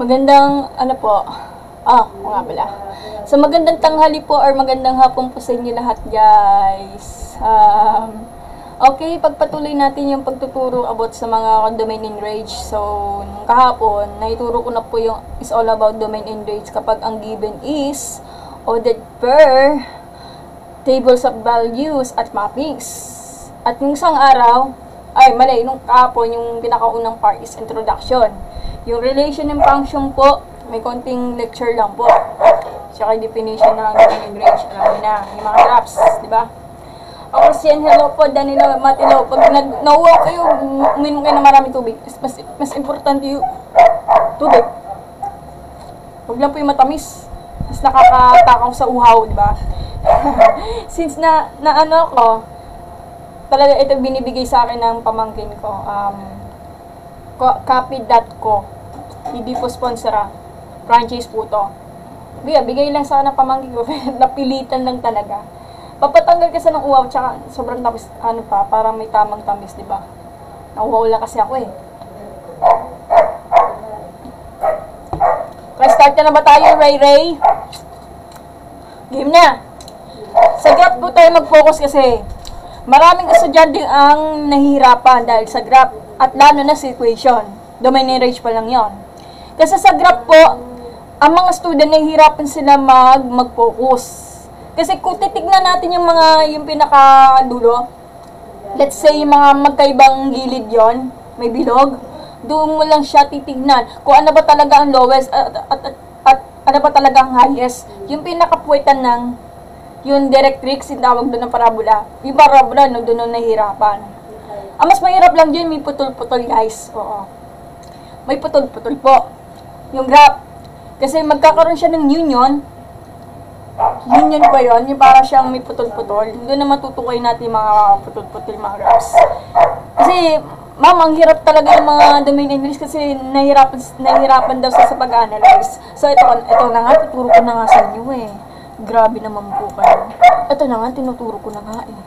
Magandang, ano po, nga pala. So, magandang tanghali po or magandang hapon po sa inyo lahat, guys. Okay, pagpatuloy natin yung pagtuturo about sa mga domain and range. So, nung kahapon, naituro ko na po yung is all about domain and range kapag ang given is ordered per tables of values at mappings. At yung isang araw, nung kahapon, yung pinakaunang part is introduction. Yung relation and function po, may konting lecture lang po. Tsaka definition ng domain and range. Alam mo na, yung mga graphs, di ba? Ako siyan, hello po, Danilo Matilo. Pag nauwaw kayo, uminom kayo ng maraming tubig. Mas importante yung tubig. Huwag lang po yung matamis. Mas nakakatakaw sa uhaw, di ba? Since talaga ito binibigay sa akin ng pamangkin ko. Copy.co. Hindi po sponsora. Franchise po to. Bigay lang sa akin ng pamangkin ko. Napilitan lang talaga. Papatanggal kasi ng uhaw, tsaka sobrang tamis, para may tamang tamis, di ba? Nauhaw lang kasi ako eh. Okay, start na ba tayo, Ray? Game na! Sa graph po tayo mag-focus kasi maraming estudyante ang nahihirapan dahil sa graph at lalo na sa equation. Domain and range pa lang yon. Kasi sa graph po, ang mga student nahihirapan sila mag-focus. Kasi kung titignan natin yung pinakadulo, let's say yung mga magkaibang gilid yon, may bilog, doon mo lang siya titignan kung ano ba talaga ang lowest at ano ba talaga ang highest. Yung pinakapuwetan ng yung directrix, yung tawag doon ng parabola. Yung parabola, doon nahihirapan. Ang mas mahirap lang dyan, may putol-putol, guys. Oo. May putol-putol po. Yung graph. Kasi magkakaroon siya ng union. Union ba yun? Yung para siyang may putol-putol. Doon na matutukoy natin yung mga putol-putol, mga graphs. Kasi, ma'am, ang hirap talaga ng mga domain and range kasi nahihirapan daw sa pag-analyze. So, ito na nga, tuturo ko na nga sa inyo eh. Grabe naman po kayo. Ito na nga, tinuturo ko na nga eh.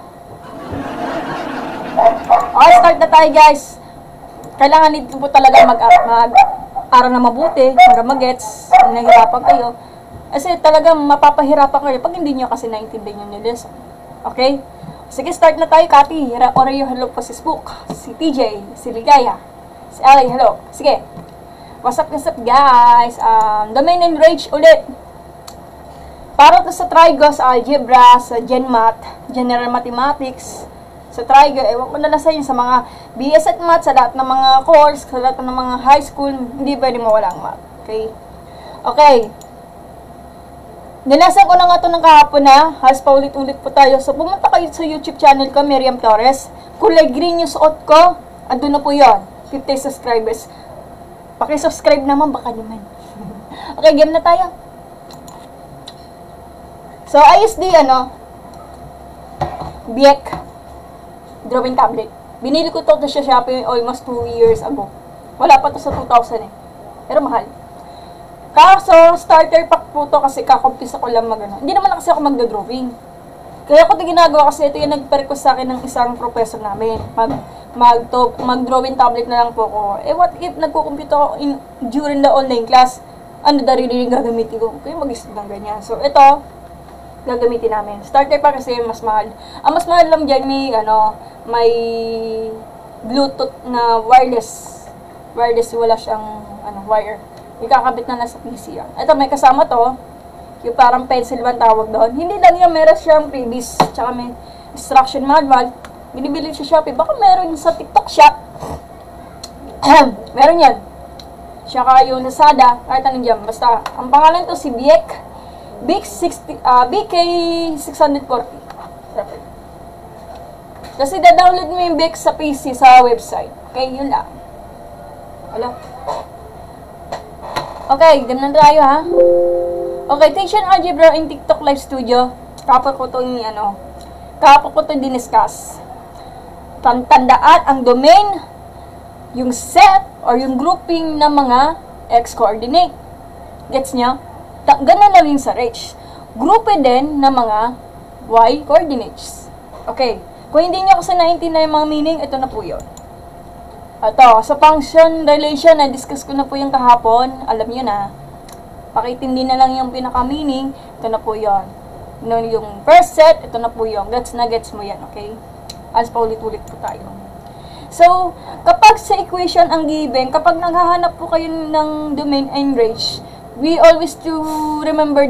Okay, start na tayo, guys. Kailangan dito po talaga mag-aral na mabuti, mag-gets, nahihirapan kayo. Kasi talagang mapapahirapan kayo pag hindi nyo kasi naintindihan nyo yung lesson. Okay? Sige, start na tayo, Kati. Oreo, hello po si Spook, si TJ, si Ligaya, si LA, hello. Sige. What's up, guys? Domain and range ulit. Para to sa trigo, sa algebra, sa GenMath, General Mathematics, sa trigo, ewan ko na sa inyo, sa mga BS at Math, sa lahat ng mga course, sa lahat ng mga high school, hindi pwede mawala ang Math. Okay? Okay. Nilasan ko na nga ito ng kahapon na, halos paulit-ulit po tayo. So, pumunta kayo sa YouTube channel ko, Miriam Torres. Kulay green yung suot ko, andun na po yun. 50 subscribers. Paki-subscribe naman, baka naman. Okay, game na tayo. So, ISD, Biek drawing tablet. Binili ko to sa Shopee almost 2 years ago. Wala pa to sa 2,000 eh. Pero mahal. Kaso, starter pack po to kasi kakumpisa ko lang Hindi naman kasi ako magda-drawing. Kaya ko ito ginagawa kasi ito yung nag-request sa akin ng isang professor namin. Mag-drawing tablet na lang po ko. What if nagkukumpita ako during the online class? Darili yung gagamitin ko? Kaya mag-isip ng ganyan. So, ito, gagamitin namin. Starter pa kasi mas mahal. Ang mas mahal lang dyan, may Bluetooth na wireless. Wireless, wala siyang wire. Ikakabit na sa PC yan. Ito, may kasama to. Yung parang pencil ba tawag doon. Hindi lang yan, meron siyang previous. Tsaka may instruction manual. binibili sa Shopee. Baka meron sa TikTok Shop. Meron yan. Saka yung Lazada, kahit anong dyan. Basta, ang pangalan to si Biek. BK640. Kasi da-download mo yung Biek sa PC sa website. Okay, yun lang. Wala. Okay, ganun tayo ha. Okay, Tension Algebra in TikTok Live Studio. Kapag ko ito diniscuss. Tandaan ang domain, yung set, or yung grouping ng mga x-coordinate. Gets nyo? Ganun na rin sa range. Grouped din ng mga y-coordinates. Okay. Kung hindi nyo kasi naintindihan yung mga meaning, ito na po yun. Ito, sa function relation, na-discuss ko na po yung kahapon. Alam nyo na. Pakitindi na lang yung pinaka-meaning. Ito na po yun. Yung first set, ito na po yun. Gets mo yan, okay? As pa ulit-ulit po tayo. So, kapag sa equation ang given, kapag naghahanap po kayo ng domain and range, we always to remember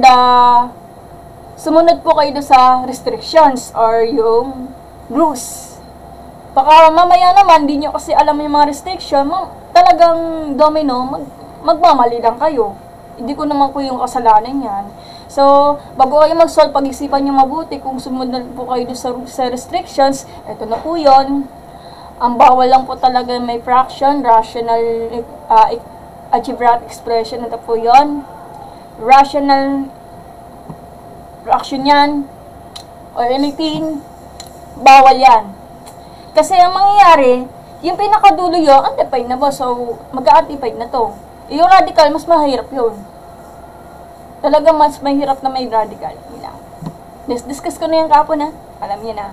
sumunod po kayo sa restrictions or yung rules. Baka mamaya naman, di nyo kasi alam yung mga restriction, talagang domino, magmamali lang kayo. Hindi ko naman po yung kasalanan yan. So, bago kayo mag-solve, pag-isipan nyo mabuti kung sumunod po kayo sa restrictions, ito na po yun. Ang bawal lang po talaga may fraction, rational, algebraic expression, ito po yun. Rational fraction yan, or anything, bawal yan. Kasi ang mangyayari, yung pinakadulo yun, undefined na ba? So, mag-a-undefined na to. Yung radical, mas mahirap yun. Talaga mas mahirap na may radical. Discuss ko na yung kapon ha. Alam niyo na.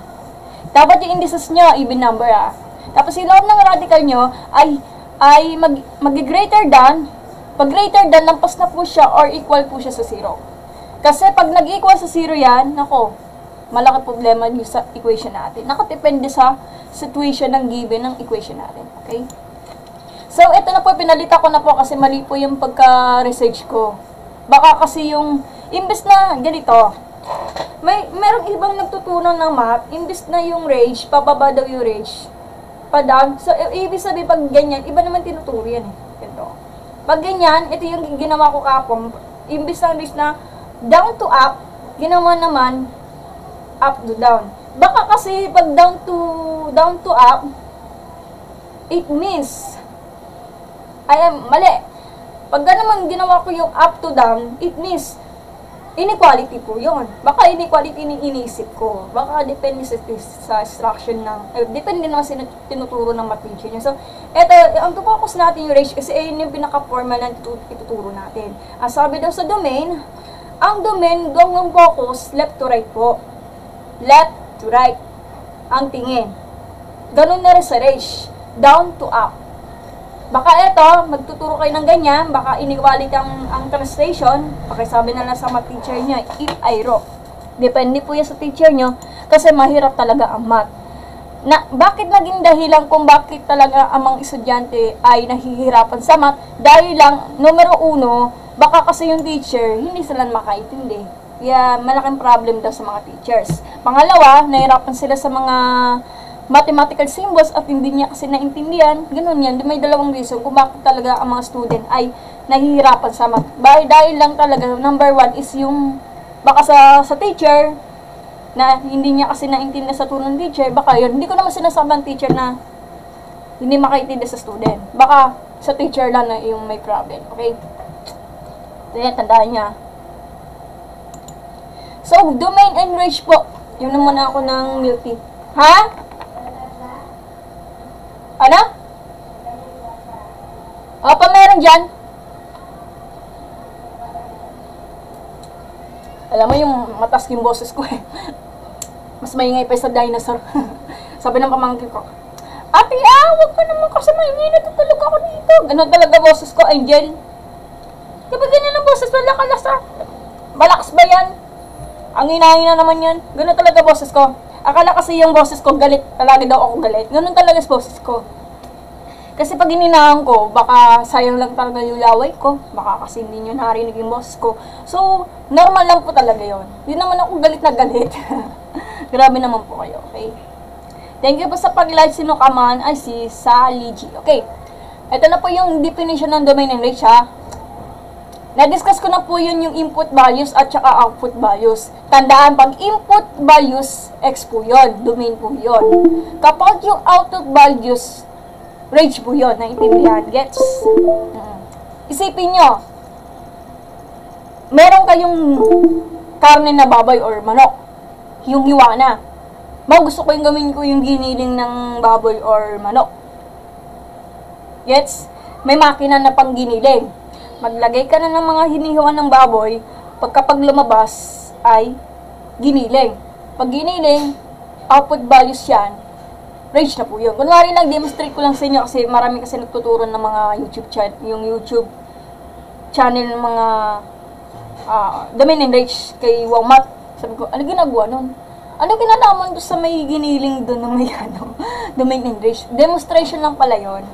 Dapat yung indices nyo, even number ha. Tapos yung loob ng radical nyo ay mag-greater than, pag greater than, lampas na po siya or equal po siya sa 0. Kasi pag nag-equal sa 0 yan, nako, malaki problema yung sa equation natin. Nakadepende sa situation ng given ng equation natin. Okay? So, ito na po, pinalita ko na po kasi mali po yung pagka-research ko. Baka kasi yung, imbes na ganito, merong ibang nagtutunan ng math, imbes na yung range, pababa daw yung range, pa-down. So, ibig sabihin, pag ganyan, iba naman tinuturo yan eh. Ganito. Pag ganyan, ito yung ginawa ko kapon, imbes na range na down to up, ginawa naman up to down. Baka kasi pag down to up, it means mali. Pag naman ginawa ko yung up to down, it means inequality po yun. Baka inequality iniisip ko. Baka depende sa instruction ng, depende naman sa tinuturo ng math teacher niya. So, eto, ang focus natin yung range kasi ayun yung pinaka-formal na ituturo natin. Sabi daw sa domain, ang domain, ang focus, left to right po. Left to right ang tingin. Ganun na rin sa range. Down to up. Baka eto, magtuturo kayo ng ganyan, baka inequality ang translation, pakisabi na lang sa math teacher nyo, if I wrote. Depende po yan sa teacher nyo, kasi mahirap talaga ang math. Bakit naging dahilan kung bakit talaga ang mga estudyante ay nahihirapan sa math? Dahil lang, numero 1, baka kasi yung teacher, hindi sila makaintindi. Kaya malaking problem daw sa mga teachers. Pangalawa, nahihirapan sila sa mga mathematical symbols at hindi niya kasi naintindihan. Ganun yan. May dalawang reason kung bakit talaga ang mga student ay nahihirapan sa math. Dahil lang talaga, number 1 is yung baka sa teacher na hindi niya kasi naintindihan sa turo ng teacher. Baka yun. Hindi ko naman sinasabi ang teacher na hindi makaintindihan sa student. Baka sa teacher lang na yung may problem. Okay? Kaya tandaan niya. So, domain and range po. Yun naman ako ng milk tea. Ha? Ano? Pa meron dyan. Alam mo yung matas yung boses ko eh. Mas maingay pa sa dinosaur. Sabi ng pamangkin ko, Ate, wag ka naman kasi maingay, natutulog ako dito. Ganun talaga boses ko, Angel. Diba ganyan ang boses, malakas ba yan? Ang hinahin na naman yan. Ganun talaga boses ko. Akala kasi yung boses ko galit, talaga daw ako galit. Ganun talaga yung boses ko. Kasi pag ininahan ko, baka sayang lang talaga yung laway ko. Baka kasi hindi nyo narinig yung boses ko. So, normal lang po talaga yon. Hindi naman ako galit na galit. Grabe naman po kayo, okay? Thank you po sa pag-like. Sino ka man? Ay, si Sally G. Okay. Ito na po yung definition ng domain and range, ha. Na-discuss ko na po yun yung input values at saka output values. Tandaan, pag input values, X po yun. Domain po yun. Kapag yung output values, range po yun. Naintindihan? Gets? Isipin nyo, meron kayong karne na baboy or manok. Yung hiwa na. Gusto ko yung gawin ko yung giniling ng baboy or manok. Gets? May makina na pang giniling. Maglagay ka na ng mga hinihiwan ng baboy, pagkapag lumabas ay giniling. Pag giniling, output values yan, range na po yun. Kunwari lang, demonstrate ko lang sa inyo kasi marami kasi nagtuturo ng mga YouTube channel, yung YouTube channel ng mga domain and range kay Wangmat. Sabi ko, ano ginagawa nun? Ano kinalaman doon sa may giniling doon na may domain and range? Demonstration lang pala yun.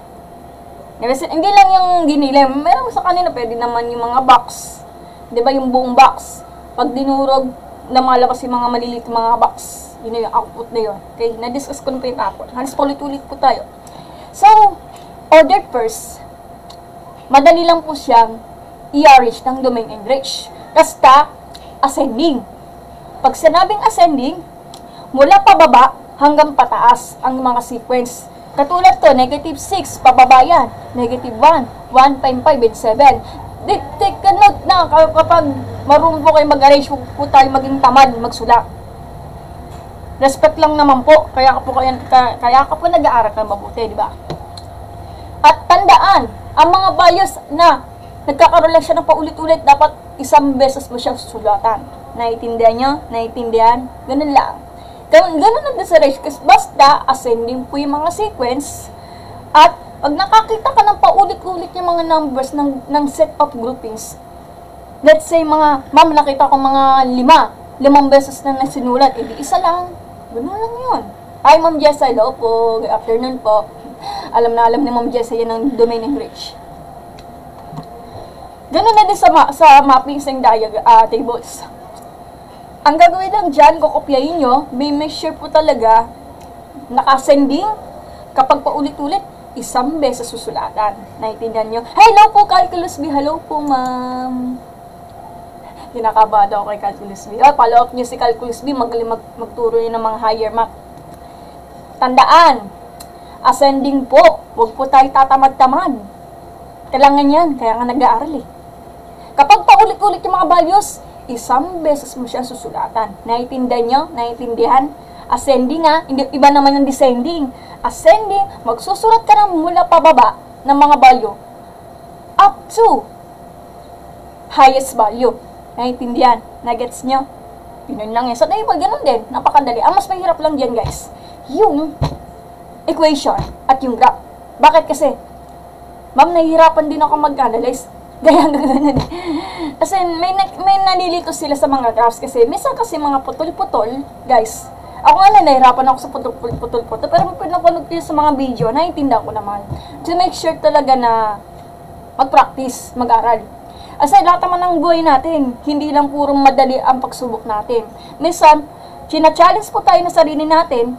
Kasi hindi lang yung giniling, meron sa kanina pwede naman yung mga box. 'Di ba yung buong box? Pag dinurog, lumalabas yung mga maliliit mga box. Yun yung output na yun. Okay, na-discuss ko na po yung output. Halos ulit-ulit po tayo. So, ordered first, madali lang po siyang i-arrange ng domain and range. Basta, ascending. Pag sinabing ascending, mula pababa hanggang pataas ang mga sequence. Katulad to, negative 6, pababa yan. Negative 1, 1.5, and 7. Take a note na kapag marunong po kayo mag-arrange, huwag po tayo maging tamad magsulat. Respect lang naman po, kaya ka po nag-aaral ka mabuti, di ba? At tandaan, ang mga values na nagkakaroon lang siya ng paulit-ulit, dapat isang beses mo siya susulatan. Naiintindihan nyo? Naiintindihan? Ganun lang. Ganun ang range, kasi basta ascending po yung mga sequence, at pag nakakita ka ng paulit-ulit yung mga numbers ng set of groupings, let's say ma'am, nakita ko mga 5 beses na nasinulat, edi isa lang, ganun lang yun. Hi Ma'am Jessa, hello po, good afternoon po. Alam ni Ma'am Jessa yan ang domain and range. Ganun na din sa mapping ng tables. Ang gagawin lang dyan, kukopyahin nyo, may measure po talaga, naka-ascending, kapag paulit-ulit, isang beses susulatan. Naiintindihan nyo? Hello po, Calculus B. Hello po, ma'am. Kinakabado ako kay Calculus B. Follow up nyo si Calculus B, magturo nyo ng mga higher math. Tandaan, ascending po, huwag po tayo tatamad-tamad. Kailangan yan, kaya nga nag-aaral eh. Kapag paulit-ulit yung mga values, isang beses mo siya susulatan. Naiintindihan nyo? Naiintindihan? Ascending ha? Iba naman yung descending. Ascending, magsusulat ka na mula pababa ng mga value up to highest value. Naiintindihan? Nagets nyo? Yun lang yan. Sa table, ganun din. Napakadali. Ang mas mahirap lang dyan, guys, yung equation at yung graph. Bakit kasi? Ma'am, nahihirapan din ako mag-analyze. Ganyan. Kasi may nalilito sila sa mga graphs kasi minsan kasi mga putol-putol, guys. Ako nga nahihirapan ako sa putol-putol. Pero pag napanood ko sa mga video, naiintindihan ko naman. To make sure talaga na mag-practice, mag-aral. Kasi lahat naman ng buhay natin, hindi lang puro madali ang pagsubok natin. Minsan, china-challenge po tayo na sarili natin,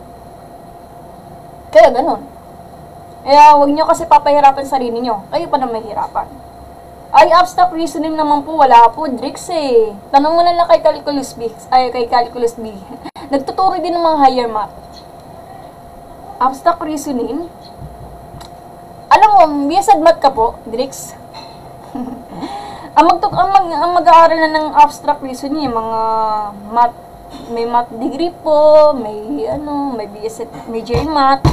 kaya ganun. Kaya huwag nyo kasi papahirapan sarili nyo. Kayo pa na mahirapan. Ay, abstract reasoning naman po, wala po, Drix eh. Tanong mo na lang kay Calculus B. Nagtuturo din ng mga higher math. Abstract reasoning? Alam mo, BSed math ka po, Drix. ang mag-aaral na ng abstract reasoning, mga math, may math degree po, may BSed, major in math.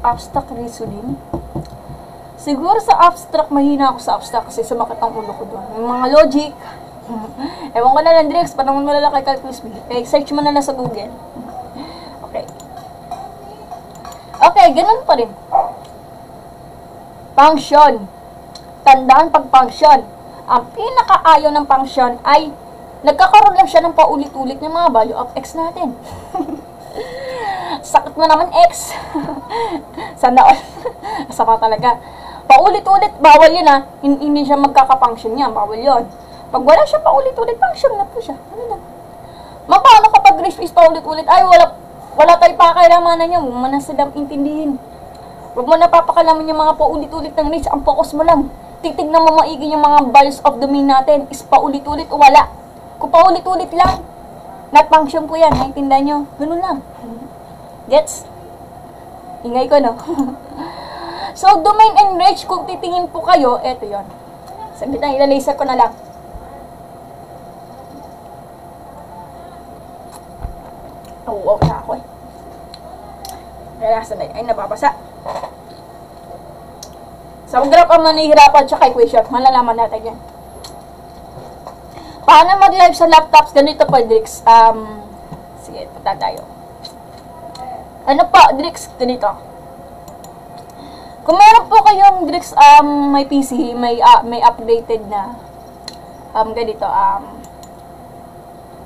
Abstract reasoning? Siguro sa abstract, mahina ako sa abstract kasi sumakit ang ulo ko doon. Yung mga logic, ewan ko na lang, Drex, panahon mo na lang kay Calculus B. Search mo na lang sa Google. Okay. Okay, ganun pa rin. Function. Tandaan pag function. Ang pinakaayaw ng function ay nagkakaroon lang siya ng paulit-ulit ng mga value of x natin. Sakit mo naman x. Sana all. Sama talaga. Paulit-ulit, bawal yun ha. Hindi siya magkaka-function yan. Bawal yun. Pag wala siya paulit-ulit, function na po siya. Ano na? Paano kapag range is paulit-ulit? Ay, wala tayong pakailangan niya, huwag mo na silang intindihin. Huwag mo na papakalaman yung mga paulit-ulit ng reach, ang focus mo lang. Titignan mo maigi yung mga values of domain natin, is paulit-ulit o wala. Kung paulit-ulit lang, not function po yan, naintindihan nyo, ganun lang. Gets? Ingay ko, no? So, domain and reach, kung titingin po kayo, eto yon. Saglit na, ilalaser ko na lang. Wow na ako eh. Kaya sabay, ay nababasa. Sa graph ang nanihirapan tsaka equation, malalaman natin yan. Paano mag-live sa laptops? Ganito po, Drix. Sige, punta tayo. Ano po, Drix? Ganito. Kung meron po kayong Drix, may PC, may updated na, ganito,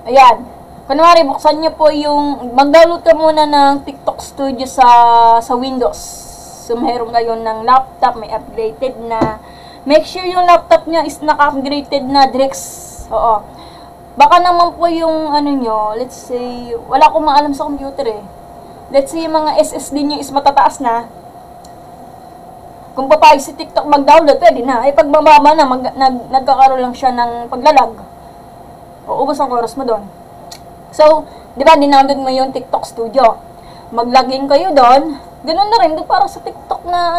ayan. Kunwari, buksan nyo po yung, mag-download ka muna ng TikTok Studio sa Windows. So, meron ngayon ng laptop, may upgraded na. Make sure yung laptop niya is naka-upgraded na, Drix. Oo. Baka naman po yung, ano nyo, let's say, wala akong maalam sa computer eh. Let's say, yung mga SSD nyo is matataas na. Kung papayag si TikTok mag-download, pwede na. Ay, pag mababa na, nagkakaroon lang siya ng paglalag. O, ubos ang oras mo doon. So, di ba, dinownload mo yung TikTok Studio. Mag-login kayo doon. Ganun na rin, para sa TikTok na,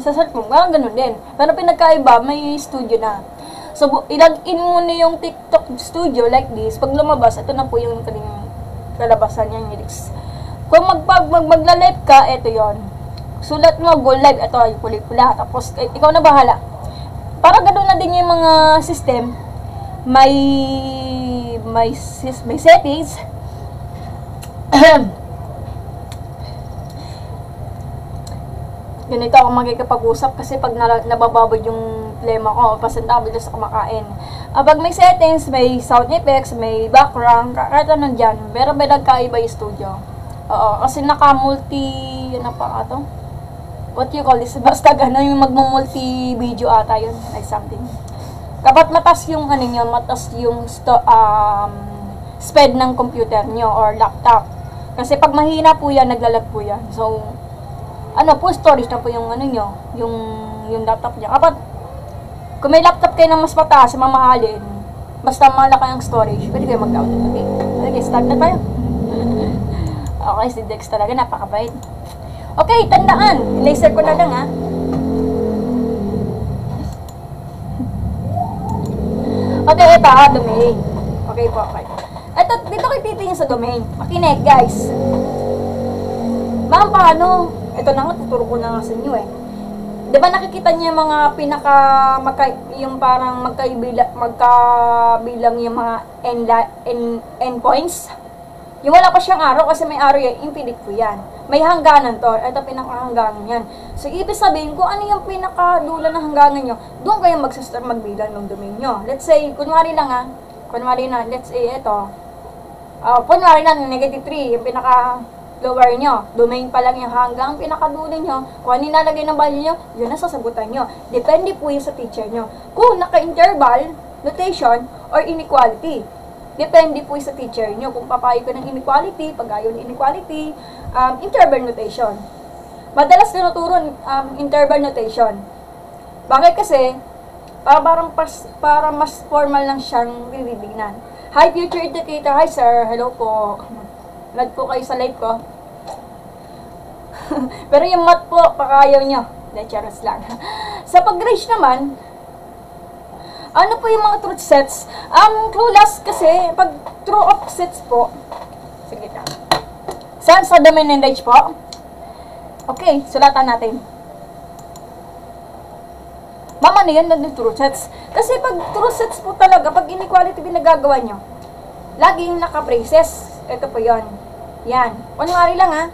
sa cellphone, ganun din. Pero pinagkaiba, may studio na. So, ilagin mo na yung TikTok Studio like this. Pag lumabas, ito na po yung kalabasan niya, lyrics. Kung magla-live ka, ito yon. Sulat mo, go live. Ito, yung pula-pula. Tapos, ikaw na bahala. Para ganun na din yung mga system. May settings. Ganito ako magkikipag-usap kasi pag nabababod yung lema ko, pasentable sa kumakain. Pag may settings, may sound effects, may background, kahit ano dyan. Pero may nagkaiba yung studio. Oo, kasi naka-multi, yun na pa ito. What you call this? Basta gano'n yung magmumulti video ata yun, like something. Kapag matas yung matas yung speed ng computer nyo or laptop. Kasi pag mahina po yan, naglalag po yan. So, full storage na po yung yung laptop niya. Kapag kung may laptop kayo ng mas mataas, mamahalin, basta malaki ang storage, pwede kayo mag-download. Okay, start na tayo. Okay, si Dex talaga, napakabait. Okay, tandaan. Laser ko na lang, ha. Okay, ito, domain. Okay po, okay. Ito, dito kayo titingin sa domain. Makinig, guys. Ma'am, paano? Ito na nga, tuturo ko na nga sa inyo, eh. Diba nakikita niyo yung mga yung parang magkabilang yung mga endpoints? Yung wala pa siyang araw, kasi may araw yan, infinite po yan. May hangganan to. Ito, pinakahangganan yan. So, ibig sabihin, kung ano yung pinakadulo ng hangganan nyo, doon kayo magsastart magbilang ng domain nyo. Let's say, kunwari na, let's say, ito. Kunwari na, negative 3, yung pinaka-lower nyo. Domain pa lang yung hanggang pinakadulo nyo. Kung ano nilalagay ng value nyo, yun ang sasagutan nyo. Depende po yun sa teacher nyo. Kung naka-interval, notation, or inequality. Depende po sa teacher nyo. Kung papayag ko ng inequality, pag ayaw ng inequality, interval notation. Madalas tinuturo interval notation. Bakit kasi, para mas formal lang siyang bibignan. Hi, future educator. Hi, sir. Hello po. Nag po kayo sa live ko. Pero yung math po, pakayaw nyo. Lecturers lang. Sa pag-grade naman, ano po yung mga truth sets? Clueless kasi, pag true of sets po, sige na. Saan sa domain and range po? Okay, sulatan natin. Mama na yan, ng true sets. Kasi pag true sets po talaga, pag inequality binagagawa nyo, laging naka-braces. Ito po yon. Yan. Kunwari lang, ha.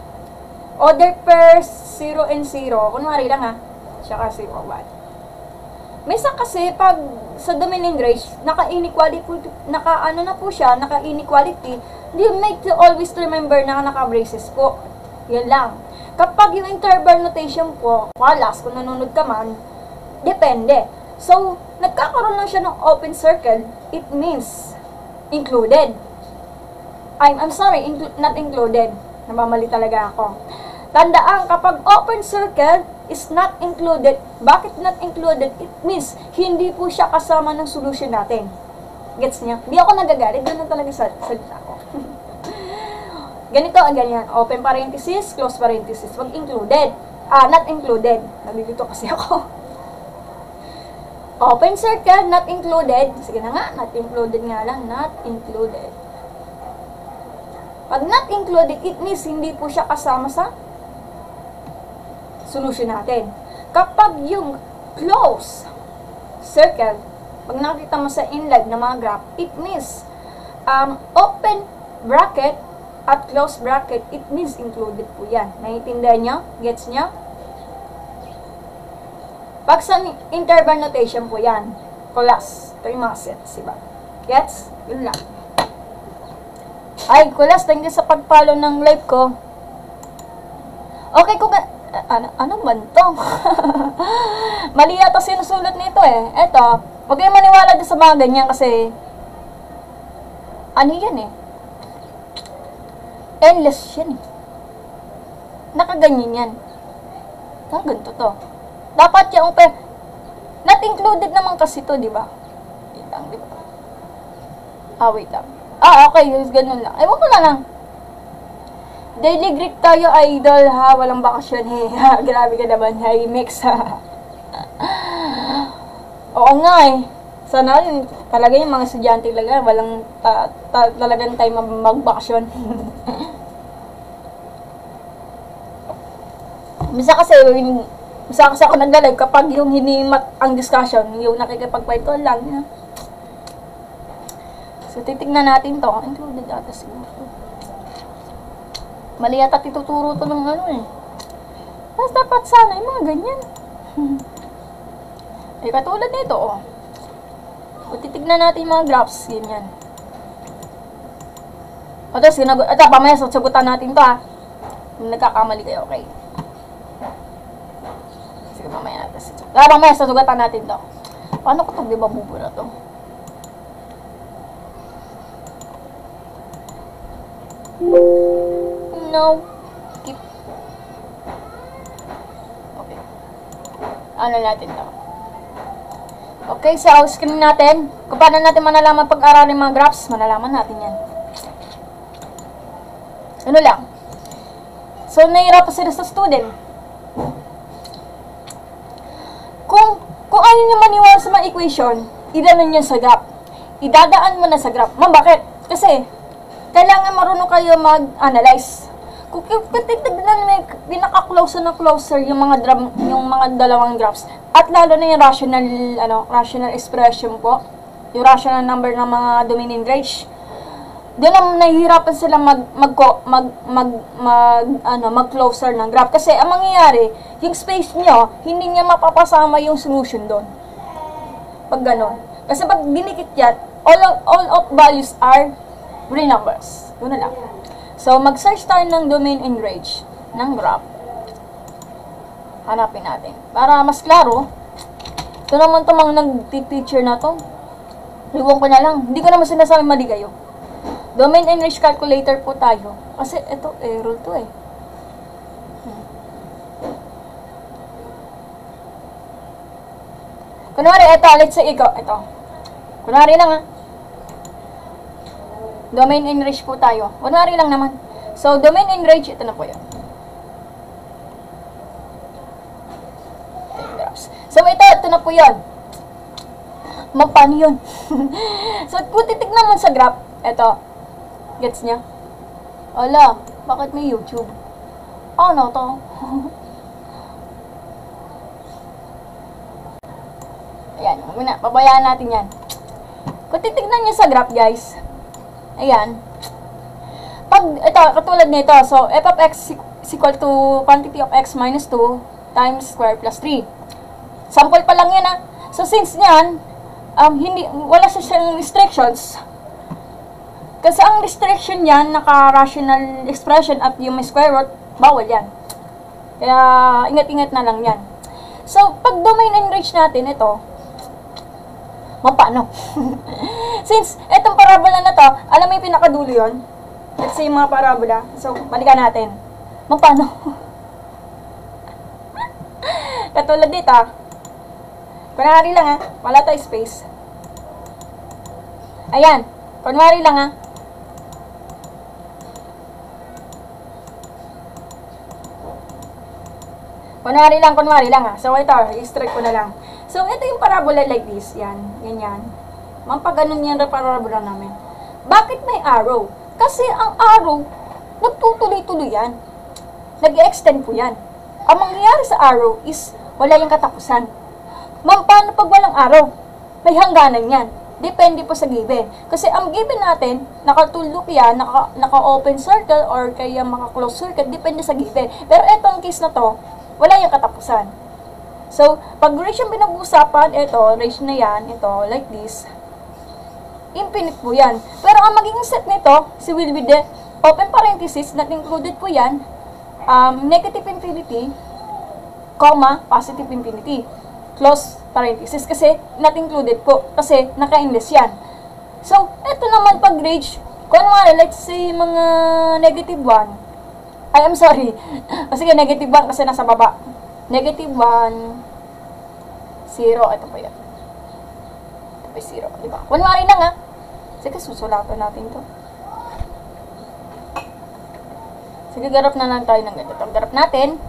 Order per 0 and 0. Kunwari lang, ha. Tsaka 0, 1. Minsan kasi, pag sa domain and range, naka-inequality you make to always remember na naka-braces po. Yan lang. Kapag yung interval notation po, walas, kung nanonood ka man, depende. So, nagkakaroon lang siya ng open circle, it means included. I'm sorry, not included. Namamali talaga ako. Tandaan, kapag open circle is not included, bakit not included? It means, hindi po siya kasama ng solution natin. Gets niya? Hindi ako nagagalit, ganun talaga sa ako. Ganito, ganyan. Open parenthesis, close parenthesis. Wag included. Not included. Nalilito kasi ako. Open circle, not included. Sige na nga, not included nga lang. Not included. Pag not included, it means hindi po siya kasama sa solution natin. Kapag yung close circle, pag nakita mo sa inline na mga graph, it means open bracket at close bracket, it means included po yan. Naiintindihan nyo? Gets nyo? Pag sa interval notation po yan, class. Ito yung mga sets, diba? Gets? Yun lang. Ay, kulas, thank you sa pag-follow ng live ko. Okay, kung ano ba ito? Mali yata sinusulat nito eh. Eto, huwag kayong maniwala din sa mga ganyan kasi ano yan eh? Endless yan eh. Nakaganyan yan. Ganito to. Dapat yung not included naman kasi to, di ba? Wait lang, di ba? Wait lang. Okay, ganun lang. Ewan ko na lang. Daily greet tayo, idol, ha? Walang bakasyon, he. Grabe ka naman, hi, mix, ha? Oo nga, eh. Sana rin, talaga yung mga estudyante talaga, walang talagang time magbakasyon. Misa kasi ako nagla-live kapag yung hinimat ang discussion, yung nakikipagkwento lang, ha? So, titignan natin to. Included ata siguro. Mali yata tituturo to ng ano eh. Mas dapat sana yung mga ganyan. Eh, katulad nito, oh. O, titignan natin yung mga graphs. Ganyan. O, tapos, pamaya, sasagutan natin to, ha. Kung nagkakamali kayo, okay. Sige, mamaya natin. Mamaya, sasagutan natin to. Paano ko ito, di ba, bubura to? No. Keep. Okay. Ano natin to? Okay, sa screen natin. Kung paano natin malalaman pag-aralin mga graphs, malalaman natin yan. Ano lang. So, nahihirapan sila sa student. Kung ayaw nyo maniwala sa mga equation, idaanan nyo sa graph. Idadaan mo na sa graph. Bakit? Kasi, kailangan marunong kayo mag-analyze. Kung titignan mo pinaka-closer na closer yung mga dalawang graphs at lalo na yung rational expression po, yung rational number ng mga domain and range. Doon ang nahihirapan sila mag-closer ng graph kasi ang mangyayari, yung space nyo, hindi niya mapapasama yung solution doon. Pag gano'n. Kasi pag dinikit yan, all of values are real numbers. Yun na lang. So, mag-search tayo ng domain and range ng graph. Hanapin natin. Para mas klaro, ito naman itong mga nag-teacher na to. Iwan ko na lang. Hindi ko naman sinasabi mali kayo. Domain and range calculator po tayo. Kasi ito, error to eh. Kunwari, ito, let's say ikaw, ito. Kunwari lang ha. Domain and range po tayo. Kunwari lang naman. So, domain and range, ito na po yun. So, ito na po yun. Paano yun? So, kung titignan mo sa graph, ito. Gets niya? Ala, bakit may YouTube? Ano to? Ayan, pabayaan natin yan. Kung titignan niyo sa graph, guys, ayan. Ito, katulad nito. So, f of x is equal to quantity of x minus 2 times square plus 3. Sample pa lang yan, ha. So, since yan, wala siyang restrictions. Kasi ang restriction yan, naka-rational expression at yung may square root, bawal yan. Kaya, ingat-ingat na lang yan. So, pag domain and range natin, ito, paano? Since, etong parabola na to, alam mo yung pinakadulo yun? let's say yung mga parabola. So, balikan natin. Paano? Katulad dito, kunwari lang wala tayo space. Ayan, kunwari lang Kunwari lang So, ito, i-strike ko na lang. So, ito yung parabola like this. Yan, ganyan. Mampaganon yan na parabola namin. Bakit may arrow? Kasi ang arrow, nagtutuloy-tuloy yan. Nag-extend po yan. Ang mangyayari sa arrow is, wala yung katapusan. Paano pag walang arrow? May hangganan yan. Depende po sa given. Kasi ang given natin, nakatulok yan, naka-open circle, or kaya maka-close circle, depende sa given. Pero etong case na to, wala yung katapusan. So, pag range yung pinag-uusapan, range na yan, like this, infinite po yan. Pero ang magiging set nito, si will be the open parenthesis, not included po yan, negative infinity, comma, positive infinity, close parenthesis, kasi not included po, kasi naka-endless yan. So, ito naman pag range, kunwari, let's say, mga negative 1, I'm sorry. Sige, negative 1 kasi nasa baba. Negative 1, 0. Ito po yan. Ito po 0. Diba? Kunwari lang Sige, susulatan natin to. Sige, garap na lang tayo ng ganito. Garap natin.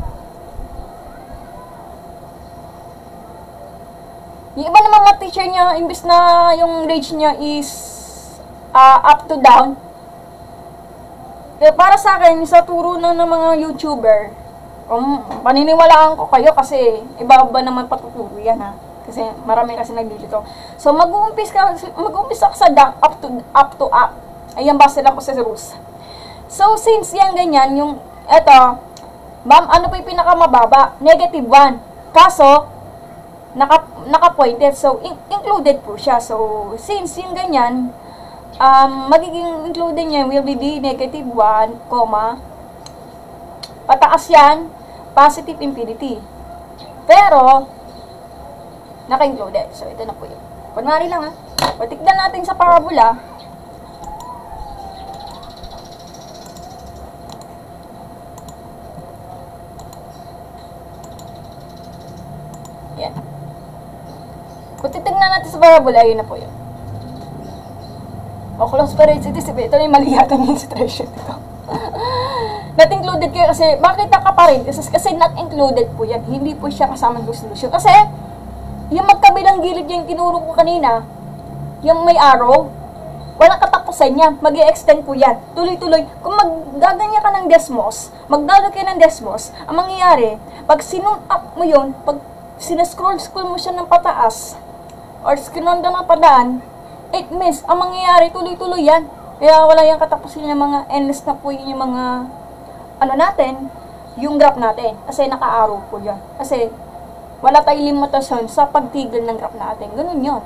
Yung iba naman mga teacher niya, imbis na yung range niya is up to down, para sa akin, sa turo ng mga YouTuber, paniniwalaan ko kayo kasi iba-iba naman patuturo yan Kasi marami kasi naglilito. So, mag-uumpisa ka sa down, up to up. Ayan, base lang po sa rules. So, since yan ganyan, yung, ma'am, ano po yung pinakamababa? Negative 1. Kaso, naka-pointed. So, included po siya. So, since yung ganyan, magiging included niya will be the negative 1, pataas yan, positive infinity. Pero, naka-included. So, ito na po yun. Kunwari lang Patignan natin sa parabola. Yan. Kung titignan natin sa parabola, yun na po yun. O, close parenthesis, ito na yung mali yata ng expression dito. Not included kayo kasi, bakit naka-parenthesis? Kasi not included po yan. Hindi po siya kasama ng solution. Kasi, yung magkabilang gilid yung tinuro ko kanina, yung may arrow, walang katapusan niya. Mag-i-extend po yan. Tuloy-tuloy. Kung magdadanya ka ng desmos, magdadalo kayo ng desmos, ang mangyayari, pag sinum up mo yun, pag sinascroll mo siya ng pataas, or sinunda ng padaan, it means, ang mangyayari, tuloy-tuloy yan. Kaya wala yung katapusin yung mga endless na po yung mga, natin, yung graph natin. Kasi naka-arrow po yan. Kasi, wala tayong limitasyon sa pagtigil ng graph natin. Ganun yun.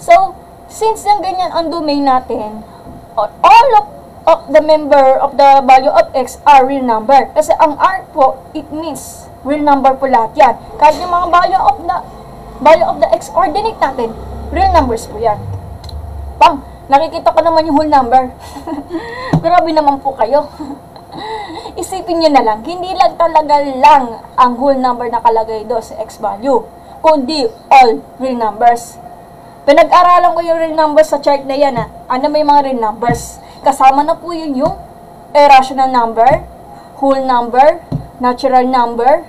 So, since yung ganyan ang domain natin, all of the member of the value of x are real number. Kasi ang r po, it means real number po lahat yan. Kahit yung mga value of the x coordinate natin, real numbers po yan. Nakikita ko naman yung whole number. Grabe naman po kayo. Isipin nyo na lang, hindi lang talaga lang ang whole number nakalagay doon sa x value, kundi all real numbers. Pinag-aralan ko yung real numbers sa chart na yan. Ano may mga real numbers? Kasama na po yun yung irrational number, whole number, natural number,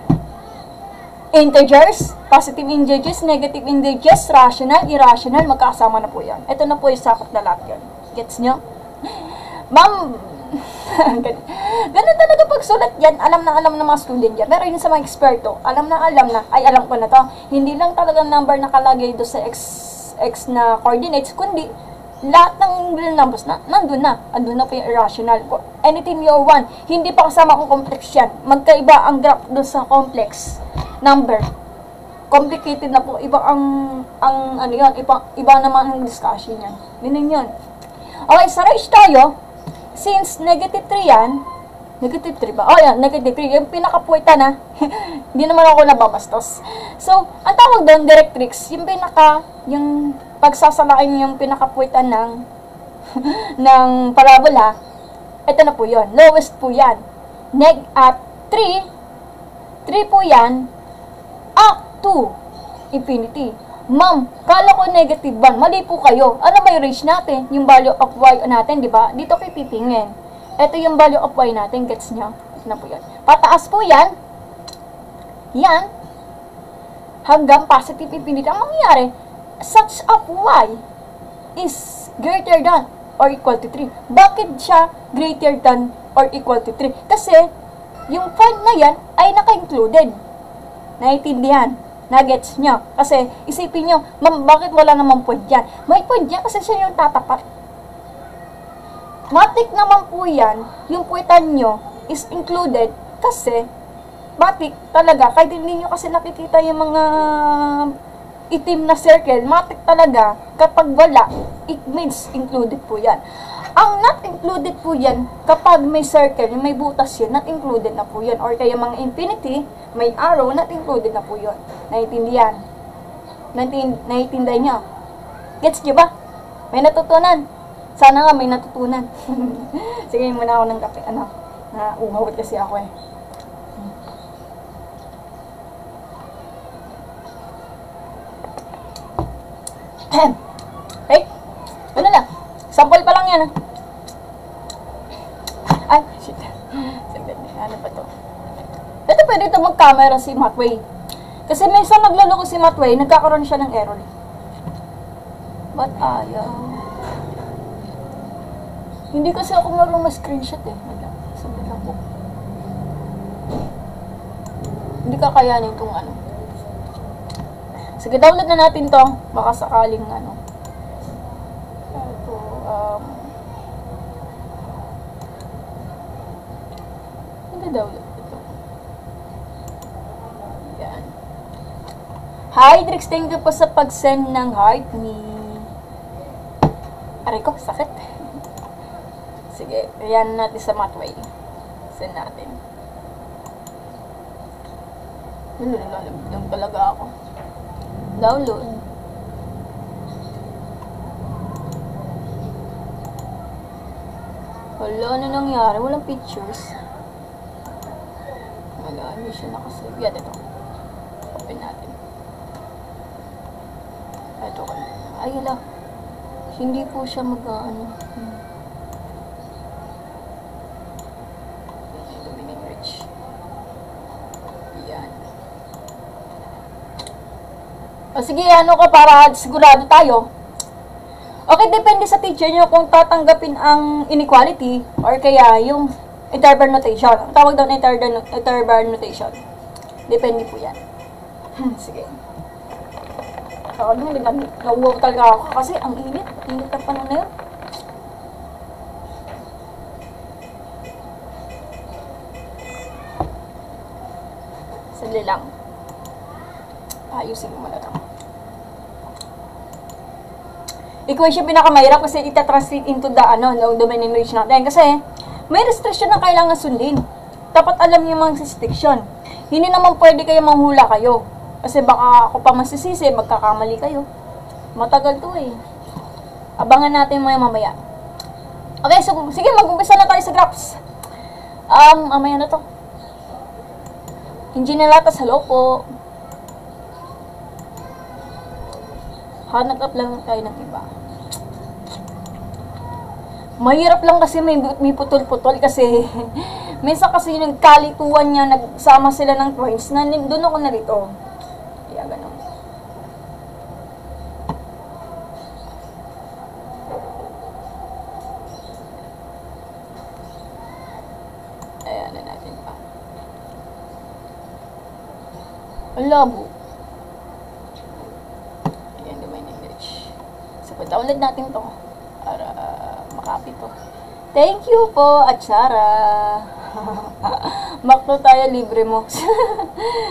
integers, positive integers, negative integers, rational, irrational, magkakasama na po yan. Ito na po yung sakop na lahat yun. Gets nyo? Ma'am, ganun talaga pagsulat yan. Alam na mga student yan. Pero yun sa mga eksperto, alam na, ay alam ko na to. Hindi lang talaga number nakalagay do sa x na coordinates, kundi lahat ng real numbers nandun na. Andun na po yung irrational. Anything you want, hindi pa kasama kung complex yan. Magkaiba ang graph do sa complex number. Complicated na po. Iba iba naman ang discussion yan. Ganun yun. Okay, sa range tayo, since negative 3 yan, negative 3 ba? Oh, yan, negative 3. Yung pinaka-puweta na, hindi naman ako nababastos. So, ang tawag doon, directrix, yung pagsasalain yung pinaka-puweta ng parabola, Ito na po yun. Lowest po yan. At 3 po yan, up to infinity. Ma'am, kala ko negative 1. Mali po kayo. Ano ba yung range natin? Yung value of y natin, di ba? Dito kayo titingin. Ito yung value of y natin. Gets nyo? Ito na po yan. Pataas po yan. Yan. Hanggang positive infinity. Ang mangyayari, such of y is greater than or equal to 3. Bakit siya greater than or equal to 3? Kasi, yung point na yan ay naka-included. Naiintindihan? Nuggets nyo. Kasi, isipin nyo, bakit wala namang point yan? May point yan kasi siya yung tatapat. Matik naman po yan, yung puwitan nyo is included kasi, matik talaga, kahit hindi nyo kasi nakikita yung mga itim na circle, matik talaga, kapag wala, it means included po yan. Ang not included po yan, kapag may circle, may butas yun, not included na po yun. Or kaya mga infinity, may arrow, not included na po yun. Naiintindihan? Naiintindihan nyo? Gets nyo ba? May natutunan? Sana nga may natutunan. Sige, muna ako ng kape. Umawat kasi ako eh. Hey, ano na? Sample pa lang yan. Ay, shit. Ano ba to? Ito pwede ito mag-camera si Matway. Kasi minsan nagluloko si Matway, nagkakaroon siya ng error. Ba't ayaw? Hindi kasi ako marunong ma-screenshot eh. Sabi lang po. Hindi kakayanin itong ano. Sige, download na natin to. Baka sakaling ano. Ito, hindi download ito. Yan. Hi, Drix. Thank you po sa pag-send ng heart ni... Aray ko, sakit. Sige, ayan natin sa Matway. Send natin. Nalalamdam talaga ako. Download. Wala, ano nangyari? Walang pictures. Wala, hindi siya nakasave. Yan, ito. Open natin. Ito. Ay, hala. Hindi po siya mag-ano. O sige, ano ka para sigurado tayo. Okay, depende sa teacher nyo kung tatanggapin ang inequality or kaya yung interval notation. Tawag daw na interval notation. Depende po yan. Sige. Ako naman, nauwaw talaga ako kasi ang init. Init na panahon na yun. Sadali lang. Ayusin mo na lang. Equation pinakamahirap kasi ita-translate into the domain and range natin. Kasi may restriction na kailangan sundin. Dapat alam niyo mga restriction. Hindi naman pwede kayo manghula kayo. Kasi baka ako pa masisisi, magkakamali kayo. Matagal to eh. Abangan natin mamaya. Okay, so sige, mag-umpisa na tayo sa graphs. Mamaya na to. Engineer Latas, hello po. Hanap up lang tayo ng iba. Mahirap lang kasi may putol-putol kasi minsan kasi yung kalituan niya, nagsama sila ng points na doon ako narito. Kaya ganun. Ayan na natin pa. Ang labo. Download natin to para makapit to. Thank you po, Atsara. Makto tayo, libre mo.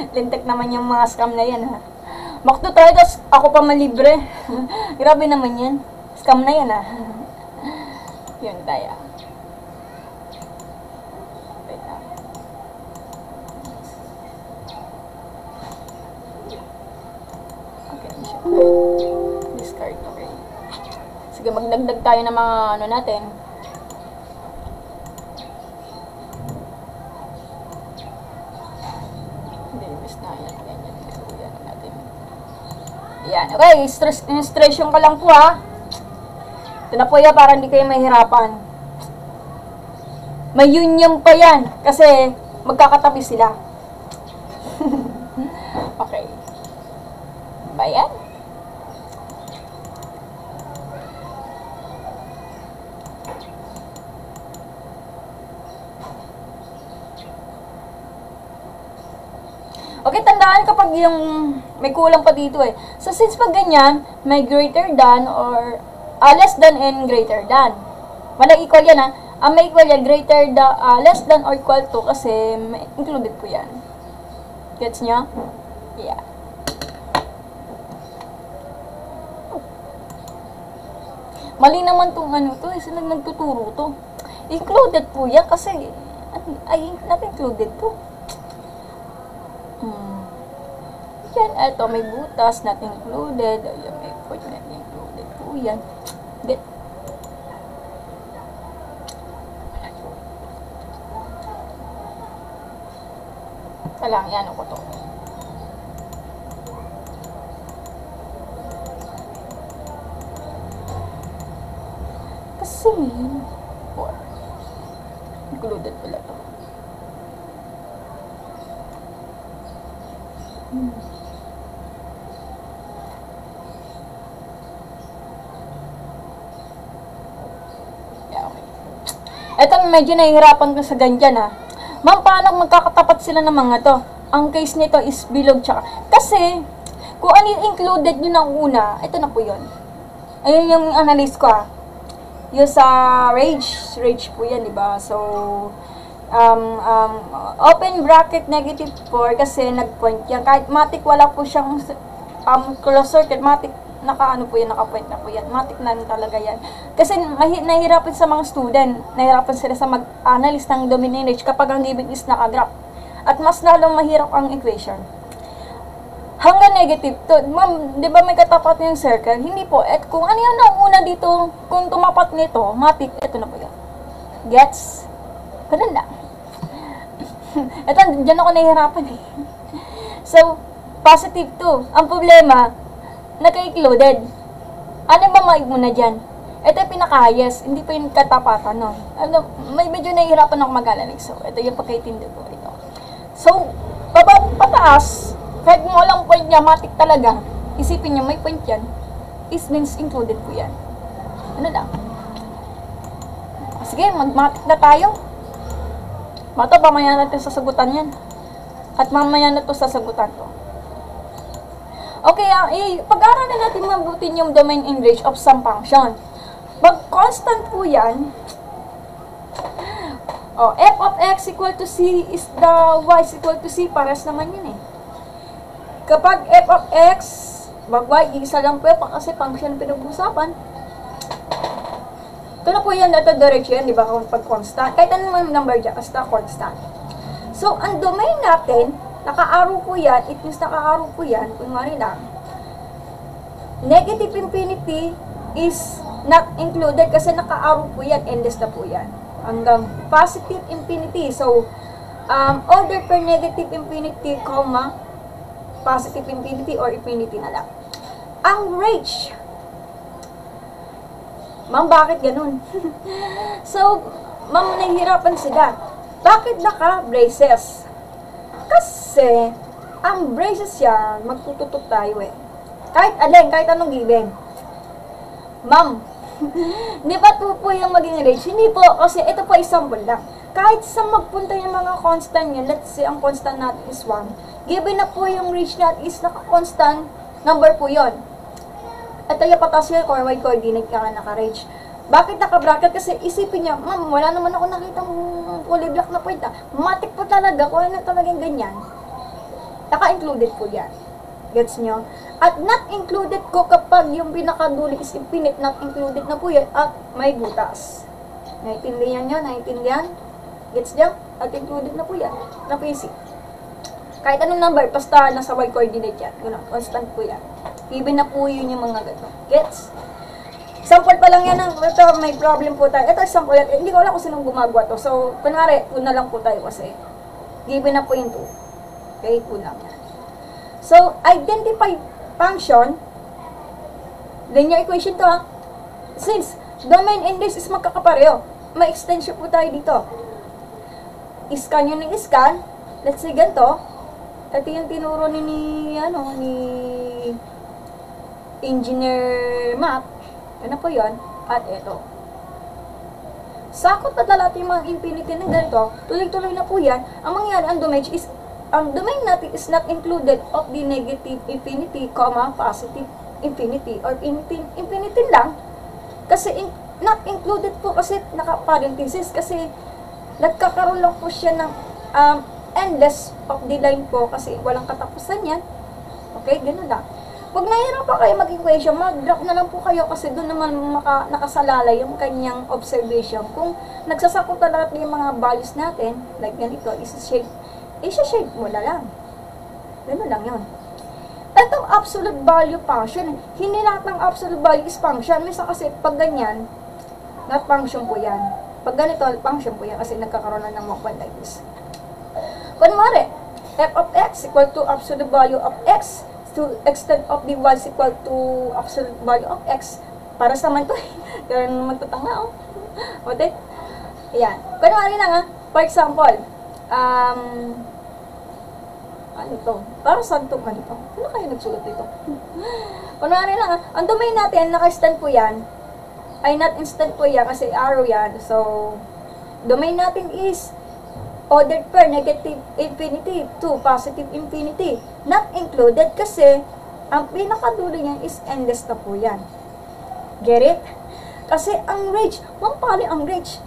Lintek naman yung mga scam na yan, ha. Makto tayo, tapos ako pa malibre. Grabe naman yan. Scam na yan, ha. Yun tayo. Wait na. Okay, discard, okay. Sige, magdagdag tayo ng mga natin. Yan. Okay, instruction ka lang po ha. Ito na po yan para hindi kayo mahirapan. May union pa yan kasi magkakatabi sila. Okay. Ba yan? Okay, tandaan kapag yung may kulang pa dito eh. So, since pag ganyan, may greater than or less than and greater than. Wala equal yan ha. Ang may equal yan, greater than, less than or equal to kasi may included po yan. Gets nyo? Yeah. Mali naman tong ano to, sino nagtuturo to? Included po yan kasi, ay, not included to. Yan, eto, may butas, not included. Ayan, may point, not included po yan. Get. Salang, yan ako to. Kasi, 4. Included pala to. Yeah, okay. Eto, medyo nahihirapan ko sa ganyan ha. Ma'am, paano magkakatapat sila ng mga to? Ang case nito is bilog tsaka. Kasi, kung ano yung included nyo ng una, ito na po yun. Ayun yung analyze ko ha. Yung sa rage po yan, diba? So, open bracket negative 4 kasi nag-point yan. Kahit matik wala po siyang close circuit, matik naka-ano po yan, naka-point na po yan. Matik na talaga yan. Kasi nahihirapan sa mga student, nahihirapan sila sa mag-analyze ng domain range kapag ang given is naka-graph. At mas lalong mahirap ang equation. Hanggang negative to. Ma'am, di ba may katapat yung circle? Hindi po. At kung ano yung nauna dito, kung tumapat nito, matik, ito na po yan. Gets? Ganun lang. Ito, dyan ako nahihirapan eh. So, positive 2. Ang problema, naka-included. Ano ba maigmuna dyan? Ito yung pinaka-highest. Hindi pa yung katapatan, no? Ano, may medyo nahihirapan ako mag-analyze. So, ito yung pagkaitindi ko. Ito. So, pataas, kahit mo walang point niya, matik talaga. Isipin niyo, may point yan. Is means included po yan. Ano lang? Sige, mag-matik na tayo. Mato, mamaya natin sasagutan yan. At mamaya na to sasagutan to. Okay, pag-aralan natin mabutin yung domain and range of some function. Pag constant po yan, f of x equal to c is the y is equal to c, pares naman yun eh. Kapag f of x, mag y, isa lang po kasi function pinag-usapan. Ito na po yan, ito diretso yan, di ba? Pag constant. Kahit ano naman number dyan, basta constant. So, ang domain natin, naka-arrow po yan, it means naka-arrow po yan, kunwari lang. Negative infinity is not included kasi naka-arrow po yan, endless na po yan. Hanggang positive infinity. So, order per negative infinity, comma, positive infinity or infinity na lang. Ang range, ma'am, bakit ganun? So, ma'am, nahihirapan sila. Bakit naka-braces? Kasi, ang braces yan, magtututok tayo eh. Kahit alin, kahit anong given. Ma'am, di ba po yung maging range? Hindi po, kasi ito po example lang. Kahit sa magpunta yung mga constant yan, let's say, ang constant natin is 1. Given na po yung range natin is naka-constant number po yon. Ito yung patas yun, forward coordinate ka nga naka-range. Bakit naka-bracket? Kasi isipin niya, ma'am, wala naman ako nakitang fully black na point. Matik po talaga, kung ano talagang ganyan. Naka-included po yan. Gets nyo? At not included ko kapag yung pinakaduli is infinite, not included na po yan, at may butas. Naintindihan nyo? Naintindihan? Gets nyo? At included na po yan. Na po easy. Kahit anong number, basta nasa y coordinate yan. Ganun, constant po yan. Even na po yun yung mga gano'n. Gets? Example pa lang yan. Ito, may problem po tayo. Ito, example yan. Hindi ko alam kung sinong gumagawa to. So, kunwari, una lang po tayo kasi. Given na po yung 2. Okay, 2 lang yan. So, identify function Linear equation to ha. Since domain and range is magkakapareho, may extension po tayo dito. Iscan yun ng iscan. Let's say ganito. Ito yung tinuro ni Engineer Map. Ano po yun? At ito. Sakot at lalati yung mga infinity ng ganito. Tuloy-tuloy na po yan. Ang mangyayari, ang domain natin is not included of the negative infinity, positive infinity, or infinity lang. Kasi not included po kasi naka-parenthesis. Kasi nagkakaroon lang po siya ng endless of the line po kasi walang katapusan yan. Okay, ganun lang. Pag nahihirapan kayo mag-equation, mag-drop na lang po kayo kasi doon naman nakasalalay yung kanyang observation. Kung nagsasakot talaga yung mga values natin, like ganito, isa-shape mo na lang. Ganun lang yun. Itong absolute value function, hindi lahat ng absolute value is function. Misa kasi pag ganyan, not function po yan. Pag ganito, function po yan kasi nagkakaroon na ng mga like this. Kunwari, f of x equal to absolute value of x to extent of the y is equal to absolute value of x. Para sa man to, ganun magtatanga, oh. Okay? Ayan. Kunwari lang, ha. For example, ano to? Para saan to? Ano to? Ano kayo nagsulat dito? Kunwari lang, ha. Ang domain natin, naka-stand po yan. Ay, not instant po yan kasi arrow yan. So, domain natin is ordered per negative infinity to positive infinity. Not included kasi ang pinakadulo niyan is endless na po yan. Get it? Kasi ang range, pampali ang range.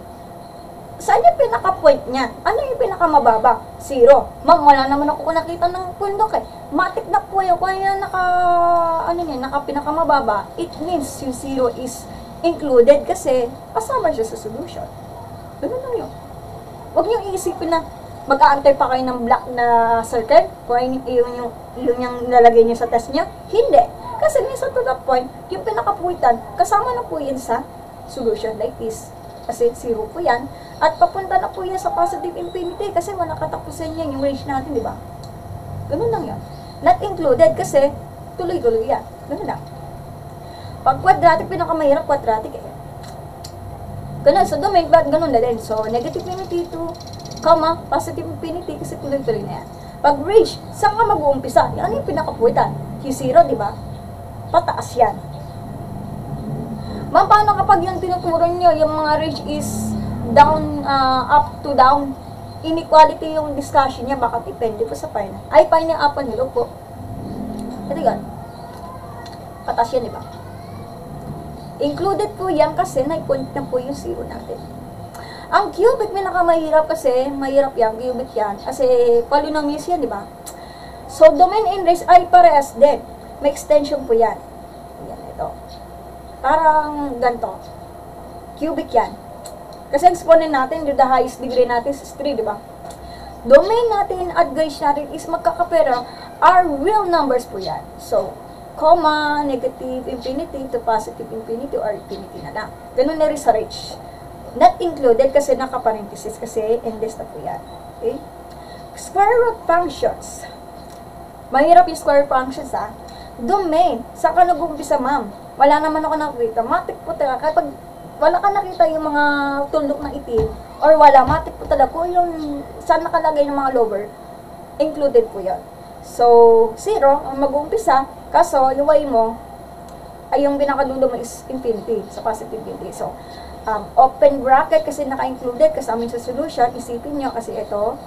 Saan yung pinaka-point niya? Ano yung pinakamababa? 0. Ma'am, wala naman ako nakita ng pundok eh. Matik na po yun. Kung yung pinakamababa, it means yung 0 is included kasi kasama siya sa solution. Ganun lang yun. Huwag niyong iisipin na mag-aantay pa kayo ng black na circle kung yun yung nilalagay niyo sa test niyo. Hindi. Kasi minsan to the point, yung pinakapuwitan, kasama na po yan sa solution like this. Kasi 0 po yan. At papunta na po yan sa positive infinity kasi wala katapusan yan yung range natin, di ba? Ganun lang yan. Not included kasi tuloy-tuloy yan. Ganun lang. Pag quadratic, pinakamahirap quadratic eh. Ganun, so domain, ganun na din. So, negative infinity to, positive infinity kasi tuloy-tuloy na yan. Pag range, saan ka mag-uumpisa? Ano yung pinakapuwitan? Yung 0, di ba? Pataas yan. Ma'am, paano kapag yung tinuturo nyo, yung mga range is down, up to down? Inequality yung discussion niya, baka depende po sa final. Ay, final up and below po. Ito yun. Pataas yan, di ba? Included po yan kasi na-point na po yung 0 natin. Ang cubic pinakamahirap kasi, mahirap yan, cubic yan, kasi polynomials yan, di ba? So, domain and range ay parehas din. May extension po yan. Yan, ito. Parang ganito. Cubic yan. Kasi exponent natin, the highest degree natin is 3, di ba? Domain natin at range natin is magkakapera are real numbers po yan. So, negative infinity to positive infinity or infinity na lang. Ganun na rin sa range. Not included kasi naka-parenthesis kasi endless na po yan. Okay? Square root functions. Mahirap yung square functions ha. Domain. Saan ka nag-umpisa ma'am? Wala naman ako nakikita. Matik po talaga. Kapag wala ka nakita yung mga tundok na itim or wala, matik po talaga. Kung yung saan nakalagay yung mga lower, included po yan. So, 0 ang mag-uumpisa, kaso yung y mo, ay yung pinakadulo mo is infinity, sa positive infinity. So, open bracket kasi naka-included kasama sa solution, isipin nyo kasi ito,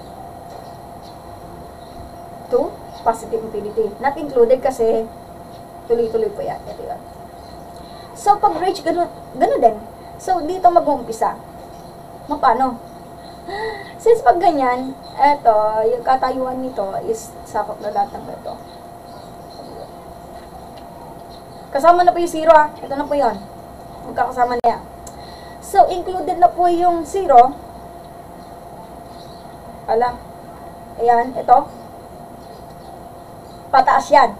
to positive infinity. Not included kasi tuloy-tuloy po yan. Ito yan. So, pag range, gano'n din. So, dito mag-uumpisa. Paano? Since pag ganyan, eto, yung katayuan nito is sakop na lahat ng ito. Kasama na po yung 0 ha. Ito na po yun. Magkakasama na yan. So, included na po yung 0. Ayan, ito. Pataas yan.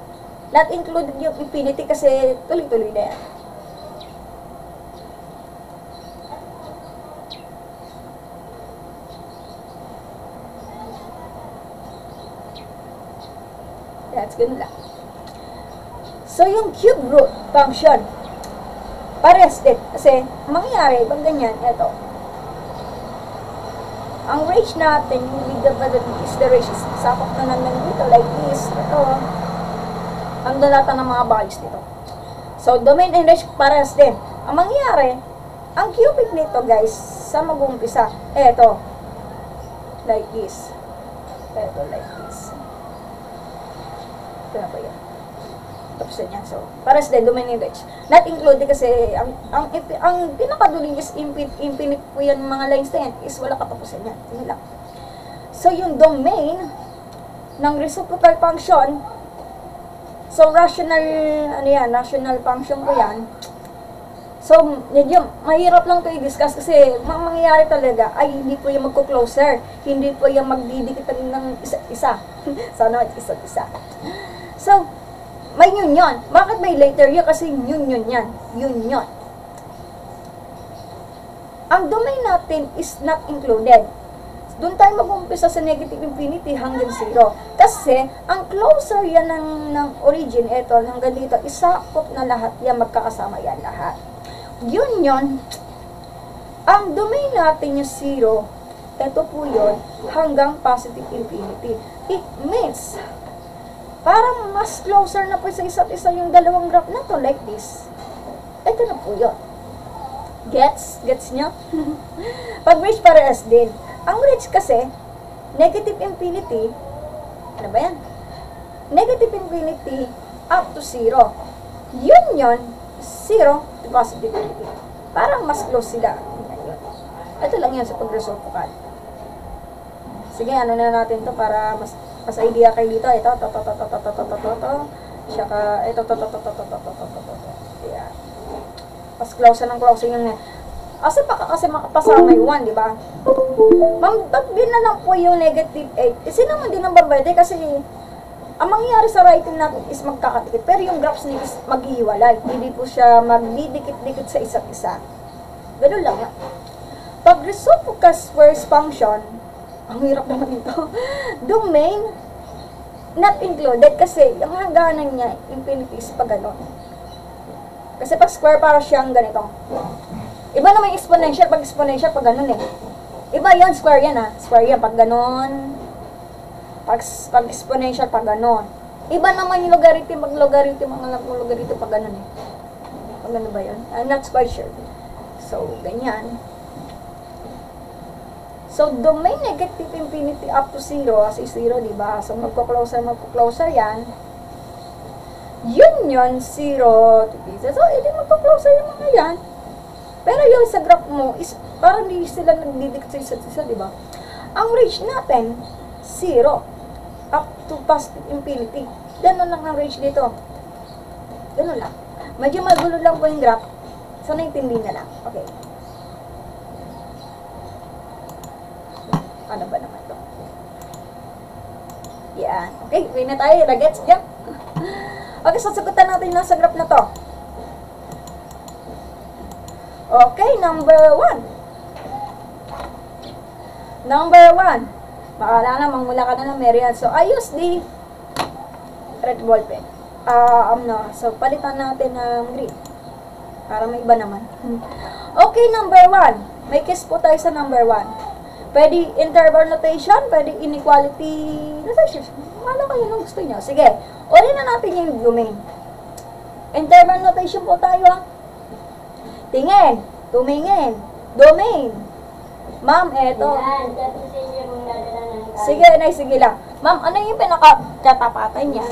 Not included yung infinity kasi tuloy-tuloy na yan. That's ganun lang. So, yung cube root function, Parehas din. Kasi, mangyayari, pag ganyan, eto. Ang range natin, with the is the range, sakop na naman dito, like this, ito. Ang dalata ng mga values dito. So, domain and range, parehas din. Ang mangyayari, ang cubic nito, guys, sa mag-umpisa, eto. Like this. Eto, like this. Ito na ba yan? Tapos yan. So, parehas din, domain and range. Not included kasi, ang pinakaduling is infinite po yan mga lines na yan, is wala katapusan yan. Yun lang. So, yung domain ng reciprocal function, so, rational, rational function ko yan. So, medyo mahirap lang ito i-discuss kasi mangyayari talaga ay hindi po yung magko-closer. Hindi po yung magdidikitan ng isa-isa. Sana isa't isa. So, may union. Bakit may later yun? Kasi union yan. Union. Ang domain natin is not included. Doon tayo mag-umpisa sa negative infinity hanggang 0. Kasi, ang closer yan ng origin, eto, hanggang dito, isakop na lahat yan, magkakasama yan lahat. Union, ang domain natin yung 0, eto po yun, hanggang positive infinity. It means, parang mas closer na po sa isa't isa yung dalawang graph na to, like this. Ito na po yun. Gets? Gets nyo? Pag range parehas din. Ang range kasi, negative infinity, ano ba yan? Negative infinity up to 0. Union, 0 to positive infinity. Parang mas close sila. Ito lang yan sa pag-reciprocal. Sige, ano na natin to para mas idea kayo dito. Ito, saka, ito, Ayan. Mas close ng close yun. Kasi makapasama yung 1, di ba? Ma'am, ba't na lang po yung negative 8? Kasi naman din ang babede kasi ang mangyayari sa writing natin is magkakatikit. Pero yung graphs niya is maghihiwalay. Hindi po siya magdidikit-dikit sa isa't isa. Ganun lang yan. Pag reciprocal squares function, ang hirap naman ito. Domain, not included kasi yung hangganan niya, infinity is pag gano'n. Kasi pag square para siyang ganito. Iba naman yung exponential, pag gano'n eh. Iba yan, square yan ha. Square yan, pag gano'n. Pag exponential, pag gano'n. Iba naman yung logarithm, pag logarithm, ang alam kong logarithm pag gano'n eh. Pag gano'n ba yun? I'm not quite sure. So, ganyan. So, domain negative infinity up to 0, kasi 0, diba? So, magko-closer yan. Union 0 to pieces. So, hindi magko-closer yung mga yan. Pero yung sa graph mo, is parang hindi sila nagdidikit sa isa't isa, diba? Ang range natin, 0 up to positive infinity. Ganun lang ang range dito. Ganun lang. Medyo magulo lang po yung graph. So, naintindi na lang. Okay. Ano ba naman ito? Yan. Okay, wait na tayo. Ragets. Yan. Okay, sasagutan natin lang sa graph na to. Okay, number 1. Number 1. Makala na, mangmula ka na ng Marian. So, I use the red ball pen. So, palitan natin ng green. Para may iba naman. Okay, number 1. May case po tayo sa number 1. Pwede interval notation, pwede inequality notation. Mala kayo nung gusto nyo. Sige, ulit na natin yung domain. Interval notation po tayo ha. Tingin, tumingin, domain. Ma'am, eto. Sige lang. Ma'am, ano yung pinaka-katapatan niya?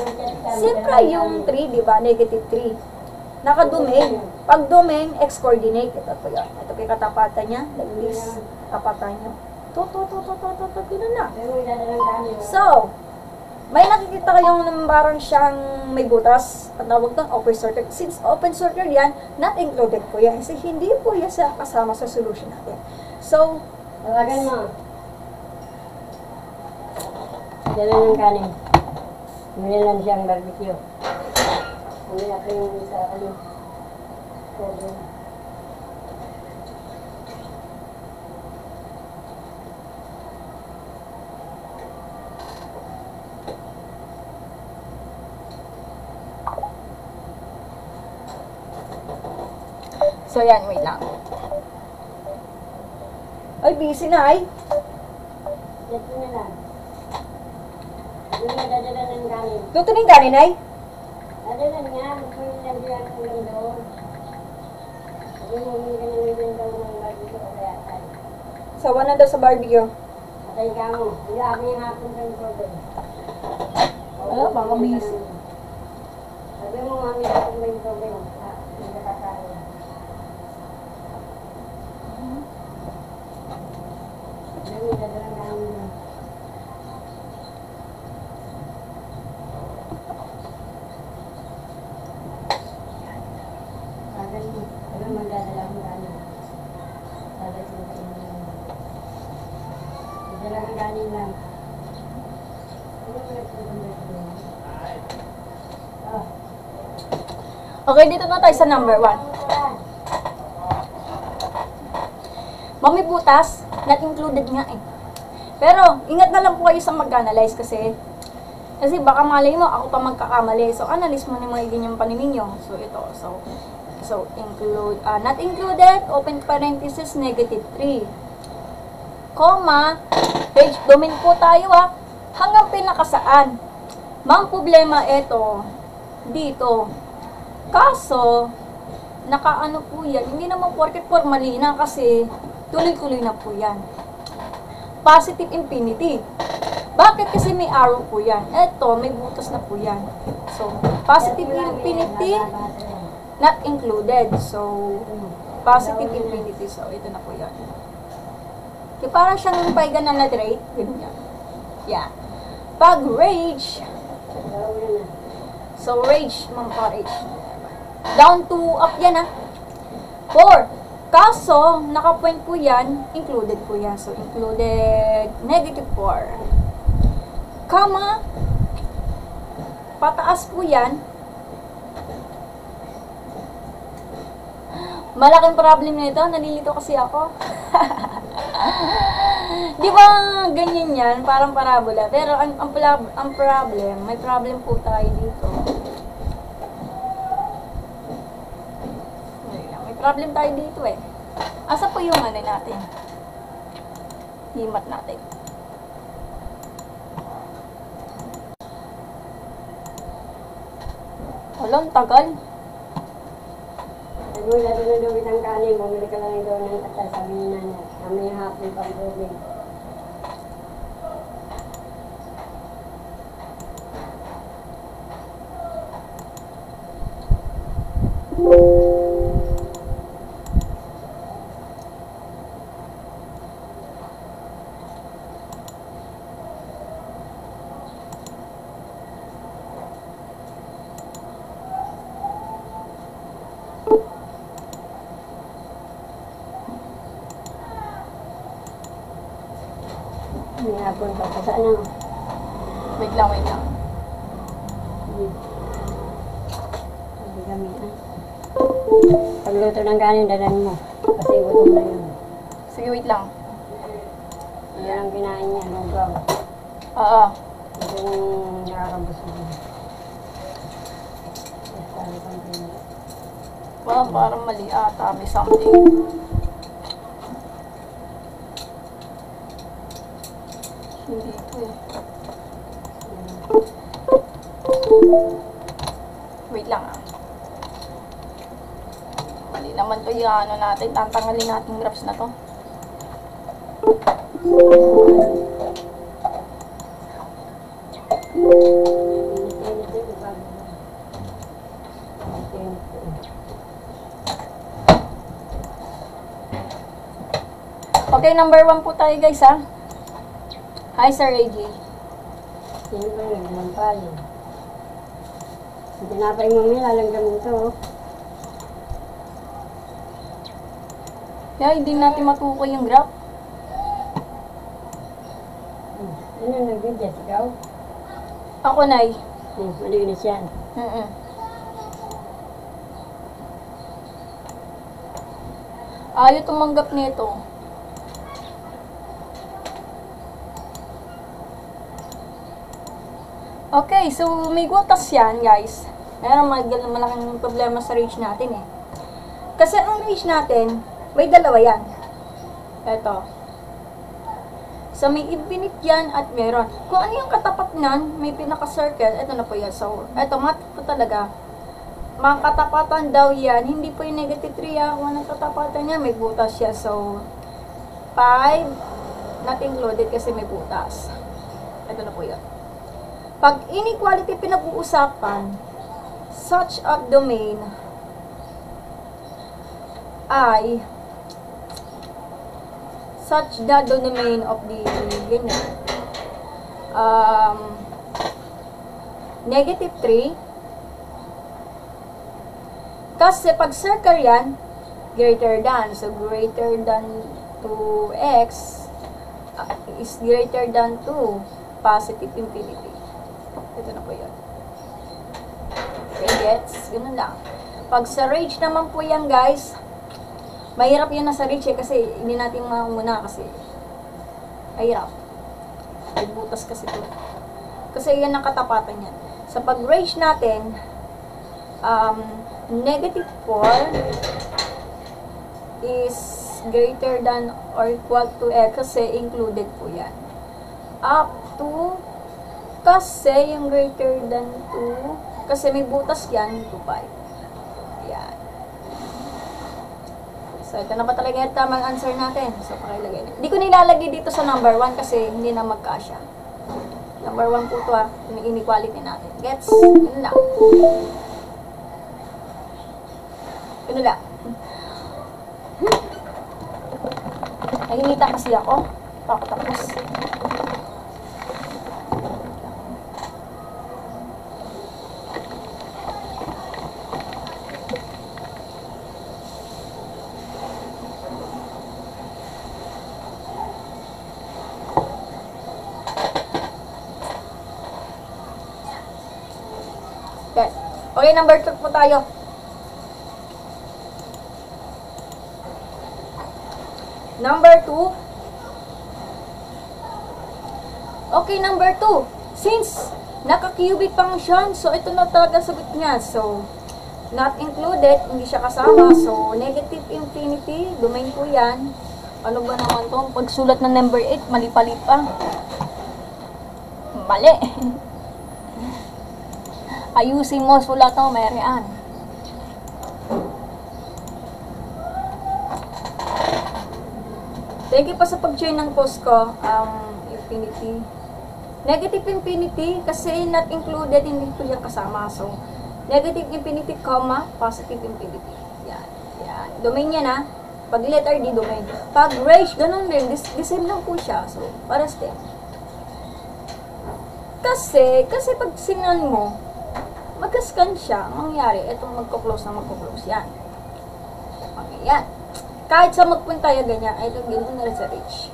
Siyempre yung 3, di ba? Negative 3. Naka-domain. Pag domain, x-coordinate. Ito po yun. Ito yung katapatan niya. Like this. Tapatan niya. Ganun na. So, may nakikita kayong parang siyang may butas. Ang tawag doon, open circuit. Since open circuit yan, not included po yan. Kasi hindi po yan kasama sa solution natin. So, tawagan mo. Dala ng kanin. Muli lang siyang barbecue. Muli ako yung sa ano. So, yan, wait lang. Ay, busy na ay. Ito na lang. Yung madadala ng galing. Luto na yung kanin ay. Dadalan nga, magpapalagyan ng doon. Sabi mo, hindi ka na lang daw ng barbecue o kaya tayo. Sawa na daw sa barbecue. Patay ka mo. Hindi ako yung hapon sa problem. Wala, baka busy. Sabi mo, mami, hapon ba yung problem? Hindi ka kakain. Sabi mo, dadalan ka mo. Alam mo, dadala mo galing. Dadala mo galing. Dadala mo galing lang. Okay, dito na tayo sa number 1. Mami butas, not included nga eh. Pero, ingat na lang po kayo sa mag-analyze kasi baka malay mo, ako pa magkakamali. So, analyze mo na mga ganyang paningin nyo. So, ito. So include, not included, open parenthesis, -3. Comma, page domain po tayo hanggang pinakasaan. Ma'am, problema ito, dito. Kaso, nakaano po yan, hindi naman porket formally na kasi tuloy-tuloy na po yan. Positive infinity. Bakit? Kasi may arrow po yan. Ito, may butas na po yan. So, positive infinity, not included. So, positive infinity. So, ito na po yan. Kaya parang siyang paigan na laterate. Ganyan. Yeah. Pag rage, so rage, ma'am pa rage. Down to up yan 4. Kaso, naka-point po yan, included po yan. So, included -4. Comma, pataas po yan. Malaking problem nito, nalilito kasi ako. Di ba ganyan yan, parang parabola. Pero ang problem, may problem po tayo dito. May problem tayo dito eh. Asa po yung ano natin? Himat natin. Walang tagal. Sabi mo, lalo na daw isang kanin, bumili ka lang daw ng atas, sabi ni nanay. Kami hapon pang problem. May hapon pa. Saan na? Wait lang, wait lang. Hindi kami pagluto ng kanin, dalan mo. Kasi gutom na yun. Sige, wait lang. Yan ang kinain niya, lugaw. Oo. Ito yung nakakabusog niya. Parang mali ata. May something. Hindi ito eh. Wait lang Mali naman to yung ano natin. Tantanggalin natin graphs na to. Okay, number 1 po tayo guys Hi Sir AJ. Sino ba yun? Lampalin. Hindi na pa yung mami, lalanggam ito. Kaya hindi natin matukoy yung graph. Ano nag-video? Ikaw? Ako Nay. Malinis yan. Ayaw tumanggap nito. Okay, so may gutas yan, guys. Meron malaking problema sa rage natin Kasi ang range natin, may dalawa yan. Ito. So, may infinite yan at meron. Kung ano yung katapat nan, may pinaka-circle, ito na po yan. So, ito, matik po talaga. Mga katapatan daw yan, hindi po yung negative 3 kung anong katapatan niya, may butas siya. So, 5, not included kasi may butas. Ito na po yan. Pag inequality pinag-uusapan, such a domain ay such the domain of the ganyan. Negative 3. Kasi pag circle yan, greater than. So, greater than 2x is greater than 2. Positive infinity. Ito na po yun. Okay, gets? Ganun lang. Pag sa range naman po yan, guys, mahirap yan nasa range kasi hindi natin muna kasi mahirap. May butas kasi ito. Kasi yan ang katapatan yan. Sa pag-range natin, negative 4 is greater than or equal to x kasi included po yan. Up to, kasi yung greater than 2, kasi may butas yan, to 5. Yan. So, ito na ba talaga yung tamang answer natin? So, pakilagay. Hindi ko nilalagay dito sa number 1 kasi hindi na magkasya. Number 1 po ito yung inequality natin. Gets? Yun lang. Yun lang. Nahinita kasi ako. Tapos. Okay, number 2 po tayo. Number 2. Okay, number 2. Since naka-cubic function, so ito na talaga sagot niya. So, not included, hindi siya kasama. So, negative infinity, domain po yan. Ano ba naman to? Pagsulat ng number 8, mali-pali pa. Mali. Ayusin mo, sulat mo, Marian. Thank you pa sa pag-join ng post ko, infinity. Negative infinity, kasi not included, hindi po yan kasama. So, negative infinity, comma, positive infinity. Yan, yan. Domain yan Pag letter D, domain. Pag range, ganun rin. The same lang po siya. So, paras din. Kasi pag sinan mo, mag-scan siya, mangyari, itong magko-close na magko-close yan. Okay, yan. Kahit sa magpunta yan, ganyan, ay ito, ganoon na rin sa reach.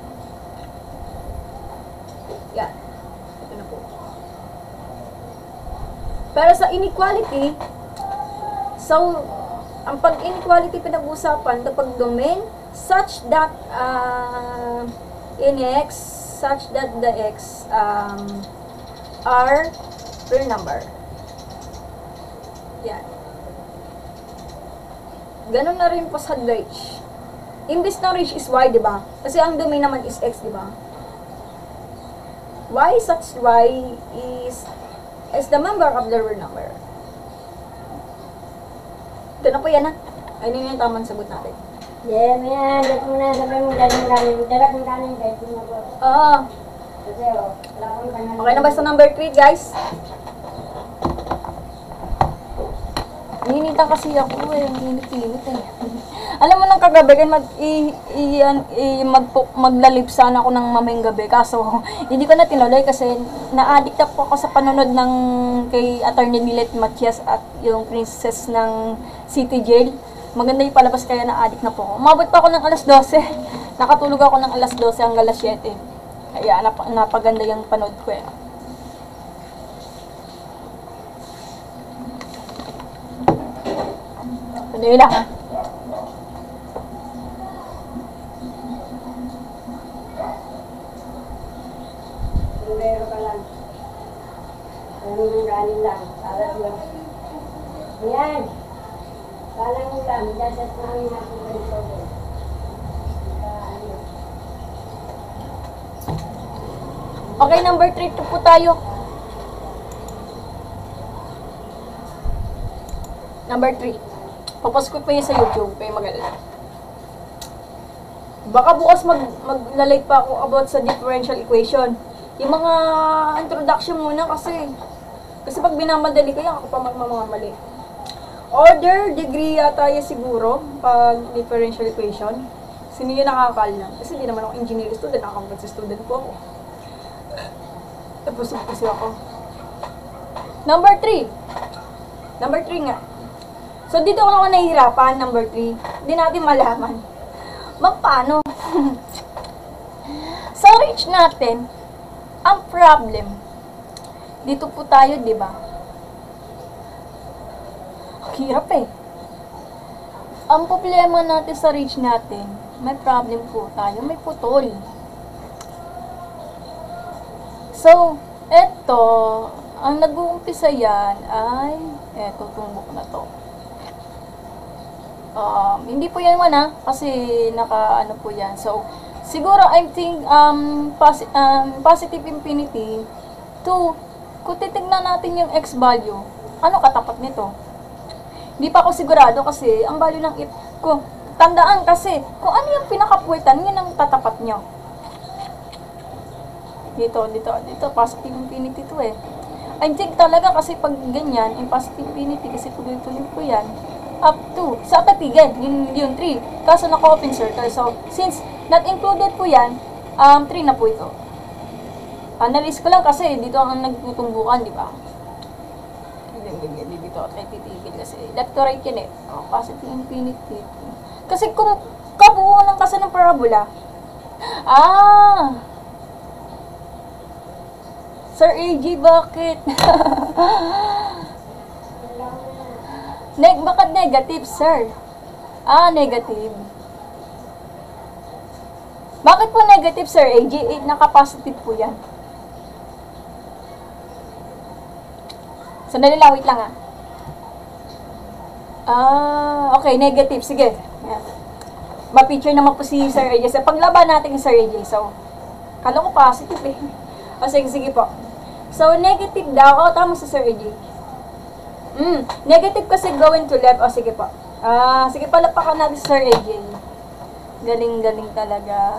Yan. Ito na po. Pero sa inequality, so, ang pag-inequality pinag-usapan, kapag domain, such that, in x, such that the x, are real number. Yan. Ganun na rin po sa range. Imbis na range is y, diba? Kasi ang domain naman is x, diba? Y such y is the member of the real number. Ito na po yan Ayun yung tamang sagot natin. Yeah, man. Dito mo na sabihin mo, dala kong kanin kahit di mo po. Oo. Kasi, wala akong kanin. Okay na ba sa number 3, guys? Ninitan kasi ako Hinit-hinit Alam mo nung kagabi, maglalip sana ako ng mamayang gabi. Kaso, hindi ko na tinuloy kasi na-addict po ako sa panonood ng kay Attorney Nilet Matias at yung princess ng City Jail. Maganda yung palabas kaya na-addict na po ako. Umabot pa ako ng alas 12. Nakatulog ako ng alas 12 hanggang alas 7. Kaya napaganda yung panood ko Tuloy lang Pero ka lang. Ano yung kanin lang. Alas lang. Ayan. Kalang ulam, dadat namin natin ganito din. Ano, Okay, number 3 po tayo. Number 3. Papost ko pa yun sa YouTube, kayo mag-alala. Baka bukas maglalate pa ako about sa differential equation. Yung mga introduction muna kasi pag binamadali ko yan, ako pa magmamali. Order, degree yata yan siguro, pag differential equation. Sino yung nakakaalam? Kasi di naman ako engineering student, accountancy student po ako. Tapos kasi ako. Number 3. Number 3 nga. So, dito ako nahihirapan, number 3. Hindi natin malaman. Magpaano? Sa reach natin, ang problem, dito po tayo, di ba? Hirap eh. Ang problema natin sa reach natin, may problem po tayo, may putol. So, eto, ang nag-uumpisa yan ay, eto, tumbok na to. Hindi po yan kasi naka-ano po yan. So, siguro, I think, positive infinity, 2, kung titignan natin yung x value, ano katapat nito? Hindi pa ako sigurado kasi ang value ng if ko. Tandaan kasi, kung ano yung pinakapuwitan, yun ang tatapat nyo. Dito, positive infinity to eh. I think talaga kasi pag ganyan, in positive infinity, kasi tuloy-tuloy po yan, up to, sa tatigan, yung 3. Kaso naka-open circle. So, since not included po yan, 3 na po ito. Analyze ko lang kasi dito ang nagtutumbukan, di ba? Dito ako tayo titigil kasi left to right yan eh. Positive infinity. Kasi kung kabuuan ng kasi ng parabola, Sir AG, bakit? Bakit negative, sir? Negative. Bakit po negative, sir AG? Naka-positive po yan. Sandali lang, wait lang okay, negative. Sige. Yan. Ma-picture naman po si Sir AJ. So, paglaban natin yung Sir AJ. So, kala ko positive eh. Sige po. So, negative daw. Tama sa Sir AJ. Negative kasi going to left. Sige po. Sige, palapakan natin si Sir AJ. Galing-galing talaga.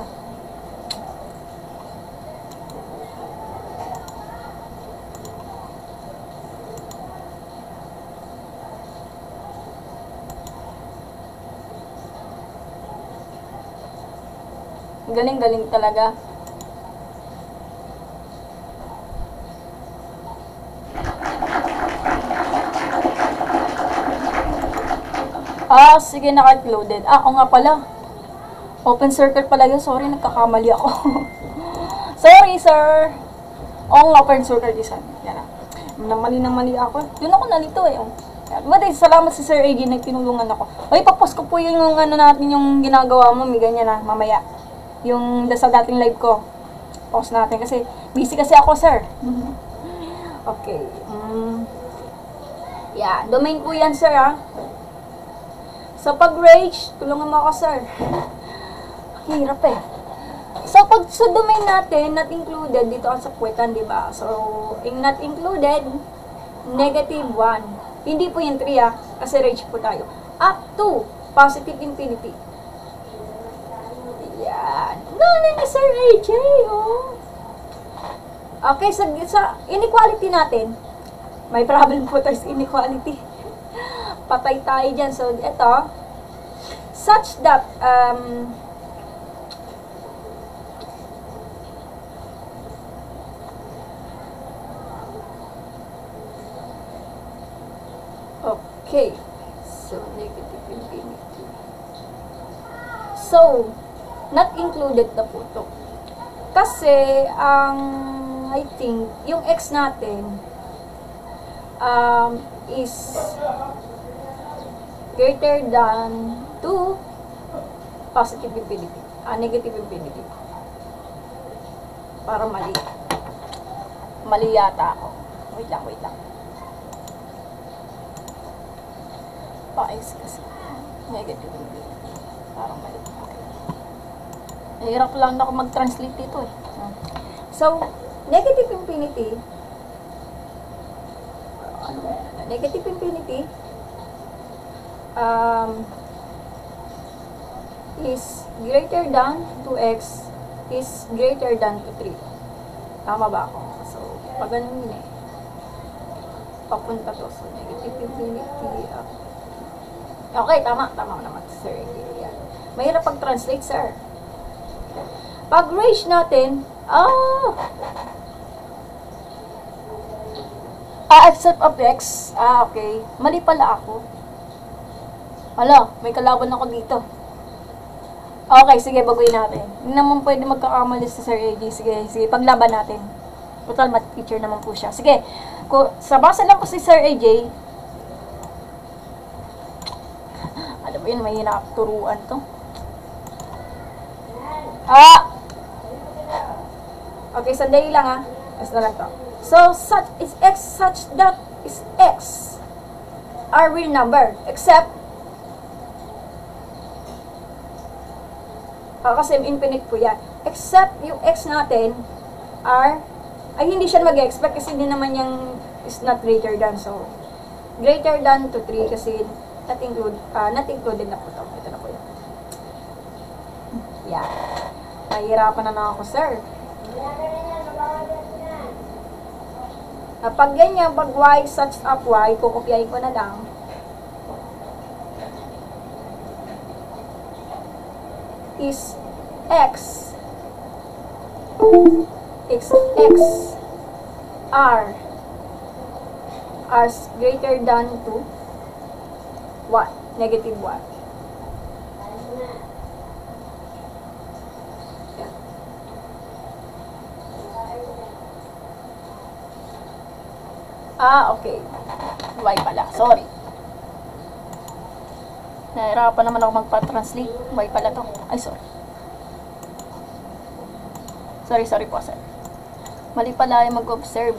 Galing-galing talaga. Sige, naka-uploaded. Oo nga pala. Open circle pala yun. Sorry, nagkakamali ako. Sorry, sir. Oo nga, open circle design. Yan na. Mali ako. Doon ako nalito eh. Salamat si Sir AG na tinulungan ako. Papost ko po yung natin yung ginagawa mo. May ganyan na, mamaya. Yung sa dating live ko. Post natin kasi busy kasi ako, sir. Okay. Yeah, domain po yan, sir, So, pag-rage, tulungan mo ako, sir. Hirap eh. So, pag sa domain natin, not included, dito ang sa kwetan, di ba? So, in not included, negative 1. Hindi po yung 3, kasi rage po tayo. Up to positive infinity. Yan. Galing ni Sir AJ, Okay, sa inequality natin, may problem po tayo sa inequality. Patay tayo dyan. So, ito, such that, okay. So, negative infinity. So, not included na po ito. Kasi, I think, yung x natin, is greater than 2 positive infinity. Negative infinity. Para mali. Mali yata ako. Wait lang. Pa-X kasi. Negative infinity. Parang mali. Okay. Nahirap lang ako mag-translate dito eh. So, negative infinity, negative infinity is greater than 2x is greater than to 3. Tama ba ako? So, pag ganun yun eh. Papunta to. So, negative infinity. Okay, tama. Tama naman, sir. Yan. Mahirap pag-translate, sir. Pag range natin, Except of x. Okay. Mali pala ako. Hala, may kalaban ako dito. Okay, sige, baguhin natin. Hindi naman pwede magkakamali sa Sir AJ. Sige, paglaban natin. Total math teacher naman po siya. Sige, sa base lang po si Sir AJ, ano ba yun, may hinakturuan to. okay, sandali lang ha. Basta lang to. So, such is x such that is x are real number. Except, kasi infinite po yan. Except yung x natin ay hindi siya mag-expect kasi hindi naman yung is not greater than. So, greater than to 3 kasi not included na po ito. Ito na po yan. Yan. Mahirapan na ako, sir. Pag ganyan, pag y such up y, kukopyahin ko na lang. Is x r greater than to what? Negative 1. Okay. Y pala. Sorry. Nahirapan naman ako magpa-translate. Y pala to. Ay, sorry. Sorry po, sir. Mali pala yung mag-observe.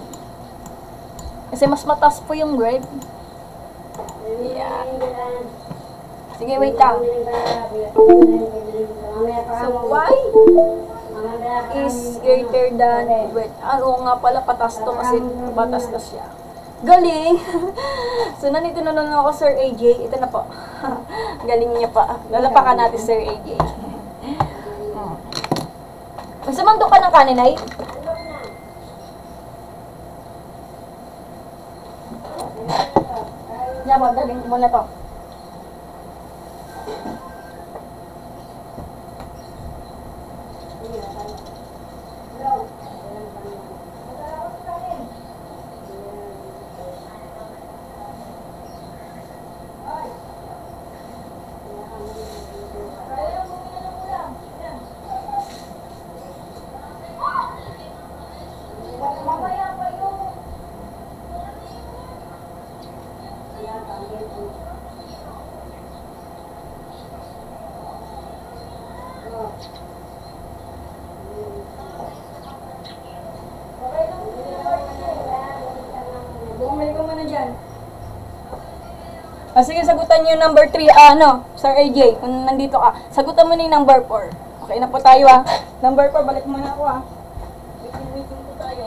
Kasi mas mataas po yung grade. Yeah. Sige, wait lang. So, y is greater than, wait, ano nga pala, patas to kasi batas na siya. Galing! So, nandito na lang ako, Sir AJ. Ito na po. Galing niya pa. Lalapakan natin, Sir AJ. Masamando ka ng kanin, ay? Yan, magaling ko muna to. Bumili ko muna dyan. Sige, sagutan niyo yung number 3, Sir AJ, kung nandito ka. Sagutan mo na yung number 4. Okay na po tayo, Number 4, balik muna ako, Waiting po tayo.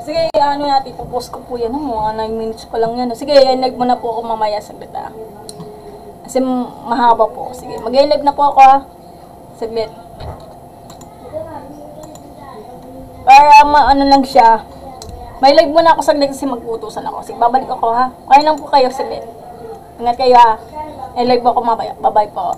Sige, natin, post ko po yan, mga 9 minutes pa lang yan. Sige, live muna po ako mamaya, saglit, Kasi mahaba po. Sige, mag-live na po ako, Saglit. Para lang siya. May live muna ako saglit kasi mag-uutusan ako. Sige, babalik ako, Kaya lang po kayo, saglit. Ingat kayo, I live ako mamaya. Bye-bye po.